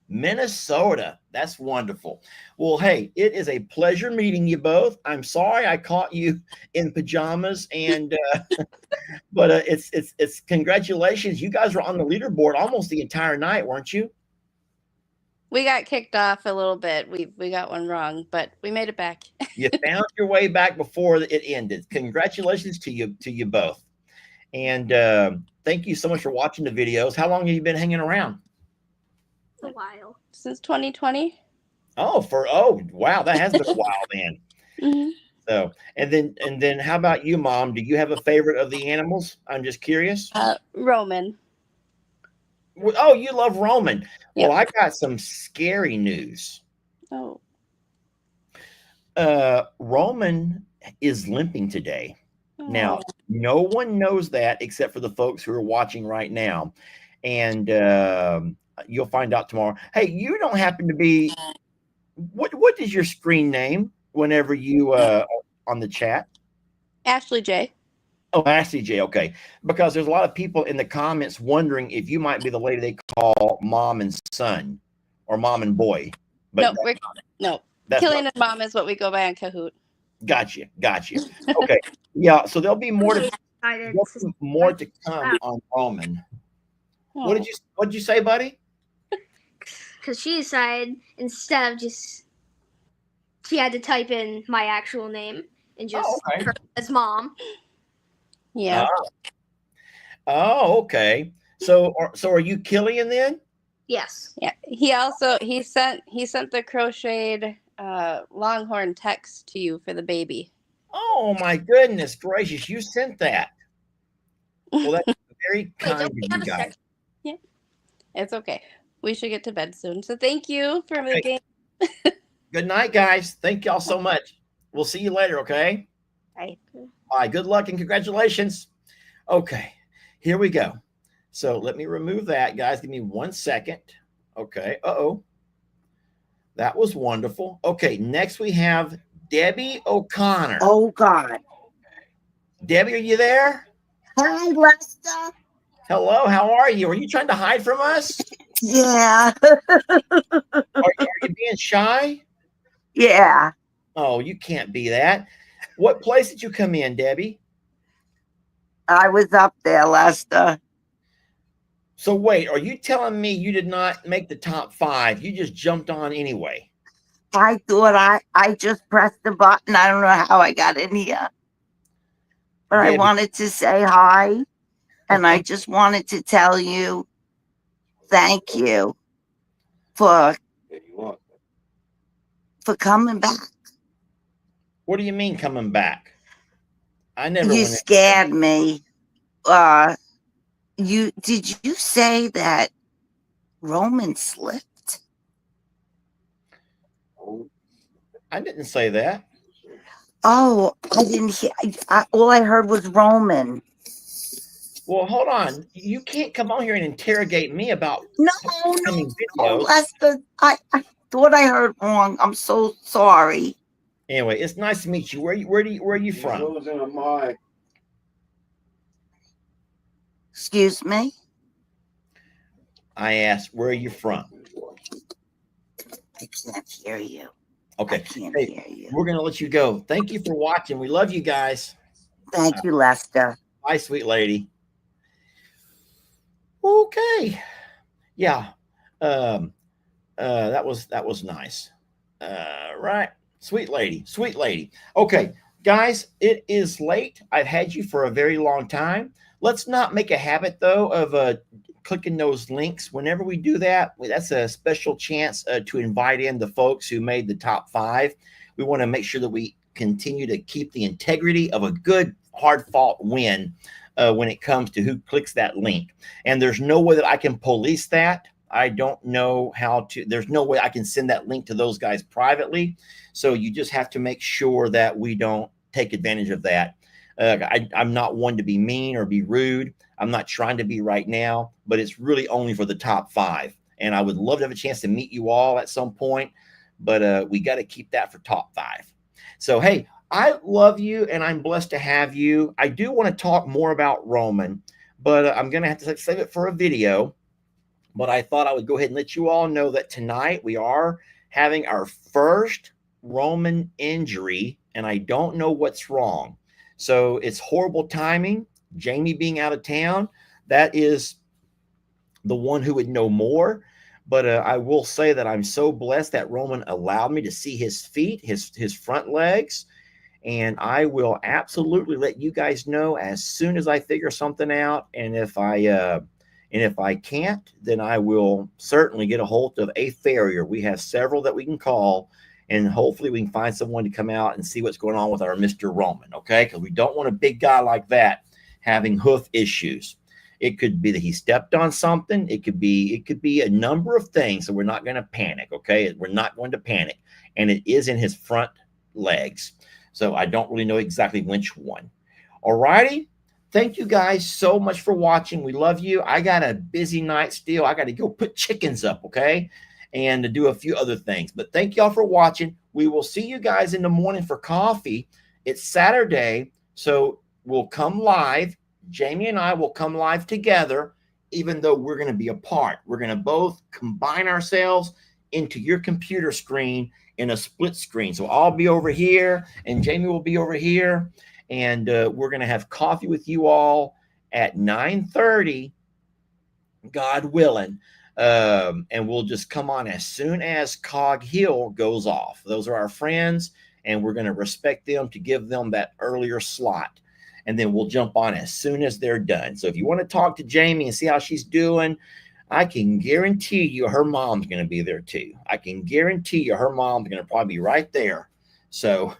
Minnesota. That's wonderful. Well, hey, it is a pleasure meeting you both. I'm sorry I caught you in pajamas, and but it's congratulations. You guys were on the leaderboard almost the entire night, weren't you? We got kicked off a little bit. We got one wrong, but we made it back. You found your way back before it ended. Congratulations to you both. And thank you so much for watching the videos. How long have you been hanging around? A while. Since 2020. Oh, wow, that has been a while then. Mhm. So, and then how about you, Mom? Do you have a favorite of the animals? I'm just curious. Roman. Oh, you love Roman. Well, Yep. I got some scary news. Oh. Roman is limping today. Now, Oh. no one knows that except for the folks who are watching right now. And you'll find out tomorrow. Hey, you don't happen to be what is your screen name whenever you on the chat? Ashley J. Oh, Ashley J. Okay. Because there's a lot of people in the comments wondering if you might be the lady they call mom and son or mom and boy. But No. that's not. Killing a mom is what we go by on Kahoot. Gotcha. Okay. Yeah. So there'll be more to come on Roman. Oh. What did you say, buddy? Because she decided instead of just she had to type in my actual name and just okay. her as mom. Yeah. Oh, okay. So are you Killian then? Yes. Yeah. He sent the crocheted longhorn text to you for the baby. Oh my goodness gracious! You sent that. Well, that's very kind of you guys. Yeah. It's okay. We should get to bed soon. So thank you for the game. Good night, guys. Thank y'all so much. We'll see you later, okay? Bye. All right, good luck and congratulations. Okay, here we go. So let me remove that, guys. Give me 1 second. Okay, that was wonderful. Okay, next we have Debbie O'Connor. Oh, God. Debbie, are you there? Hi, Lester. Hello, how are you? Are you trying to hide from us? Yeah. Are you being shy? Yeah. Oh, you can't be that. What place did you come in, Debbie? I was up there, Lester. So wait, are you telling me you did not make the top 5? You just jumped on anyway. I thought I just pressed the button. I don't know how I got in here. But Debbie. I wanted to say hi. And I just wanted to tell you thank you for coming back. What do you mean coming back? I never You went in. scared me. Did you say that Roman slipped? I didn't say that. Oh, I didn't hear. All I heard was Roman. Well, hold on. You can't come on here and interrogate me about No, videos. Lester. I thought I heard wrong. I'm so sorry. Anyway, it's nice to meet you. Where are you from? Excuse me? I asked, where are you from? I can't hear you. Okay. I can't hear you. We're going to let you go. Thank you for watching. We love you guys. Thank you, Lester. Bye, sweet lady. Okay. Yeah. That was nice. Right. Sweet lady. Okay, guys, it is late. I've had you for a very long time. Let's not make a habit, though, of clicking those links. Whenever we do that, that's a special chance to invite in the folks who made the top 5. We want to make sure that we continue to keep the integrity of a good, hard-fought win when it comes to who clicks that link. And there's no way that I can police that. I don't know how to. There's no way I can send that link to those guys privately. So you just have to make sure that we don't take advantage of that. I'm not one to be mean or be rude. I'm not trying to be right now, but it's really only for the top 5. And I would love to have a chance to meet you all at some point, but we got to keep that for top 5. So, hey, I love you and I'm blessed to have you. I do want to talk more about Roman, but I'm going to have to save it for a video. But I thought I would go ahead and let you all know that tonight we are having our first Roman injury, and I don't know what's wrong. So it's horrible timing. Jamie being out of town, that is the one who would know more. But I will say that I'm so blessed that Roman allowed me to see his feet, his front legs, and I will absolutely let you guys know as soon as I figure something out. And if And if I can't, then I will certainly get a hold of a farrier. We have several that we can call, and hopefully we can find someone to come out and see what's going on with our Mr. Roman, okay? Because we don't want a big guy like that having hoof issues. It could be that he stepped on something. It could be a number of things. So we're not going to panic, okay? We're not going to panic. And it is in his front legs. So I don't really know exactly which one. All righty. Thank you guys so much for watching. We love you. I got a busy night still. I got to go put chickens up, okay? And to do a few other things. But thank y'all for watching. We will see you guys in the morning for coffee. It's Saturday, so we'll come live. Jamie and I will come live together, even though we're going to be apart. We're going to both combine ourselves into your computer screen in a split screen. So I'll be over here and Jamie will be over here. And we're going to have coffee with you all at 9:30, God willing. And we'll just come on as soon as Cog Hill goes off. Those are our friends, and we're going to respect them to give them that earlier slot. And then we'll jump on as soon as they're done. So if you want to talk to Jamie and see how she's doing, I can guarantee you her mom's going to be there too. I can guarantee you her mom's going to probably be right there. So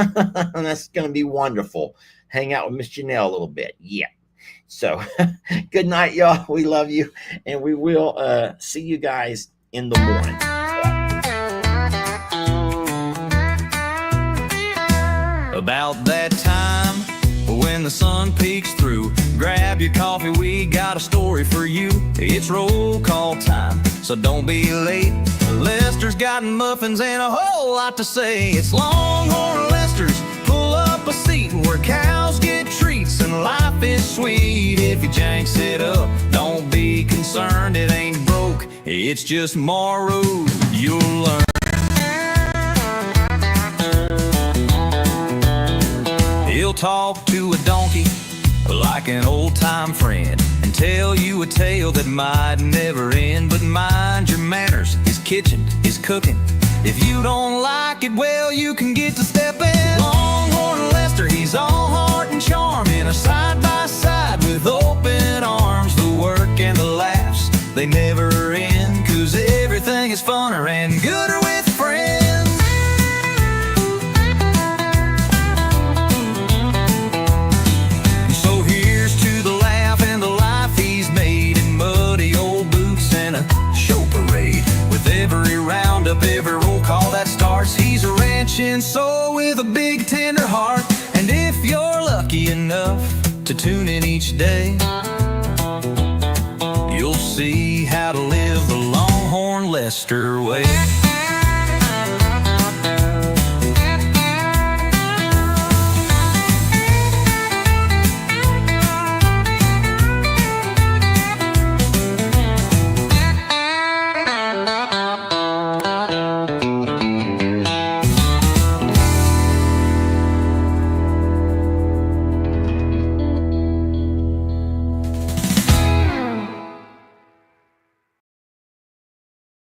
that's going to be wonderful. Hang out with Miss Janelle a little bit. Yeah. So good night, y'all. We love you. And we will see you guys in the morning. About that time when the sun peeks through, grab your coffee, we got a story for you. It's roll call time, so don't be late. Lester's got muffins and a whole lot to say. It's Longhorn Lester's, pull up a seat where cows get treats and life is sweet. If you janks it up, don't be concerned, it ain't broke, it's just borrowed. You'll learn. He'll talk to a donkey like an old-time friend and tell you a tale that might never end. But mind your manners, his kitchen is cooking. If you don't like it, well, you can get to stepping. Longhorn Lester, he's all heart and charm, in a side-by-side with open arms. The work and the laughs, they never end, 'cause everything is funner and gooder with friends. Up every roll call that starts, he's a ranching soul with a big tender heart. And if you're lucky enough to tune in each day, you'll see how to live the Longhorn Lester way.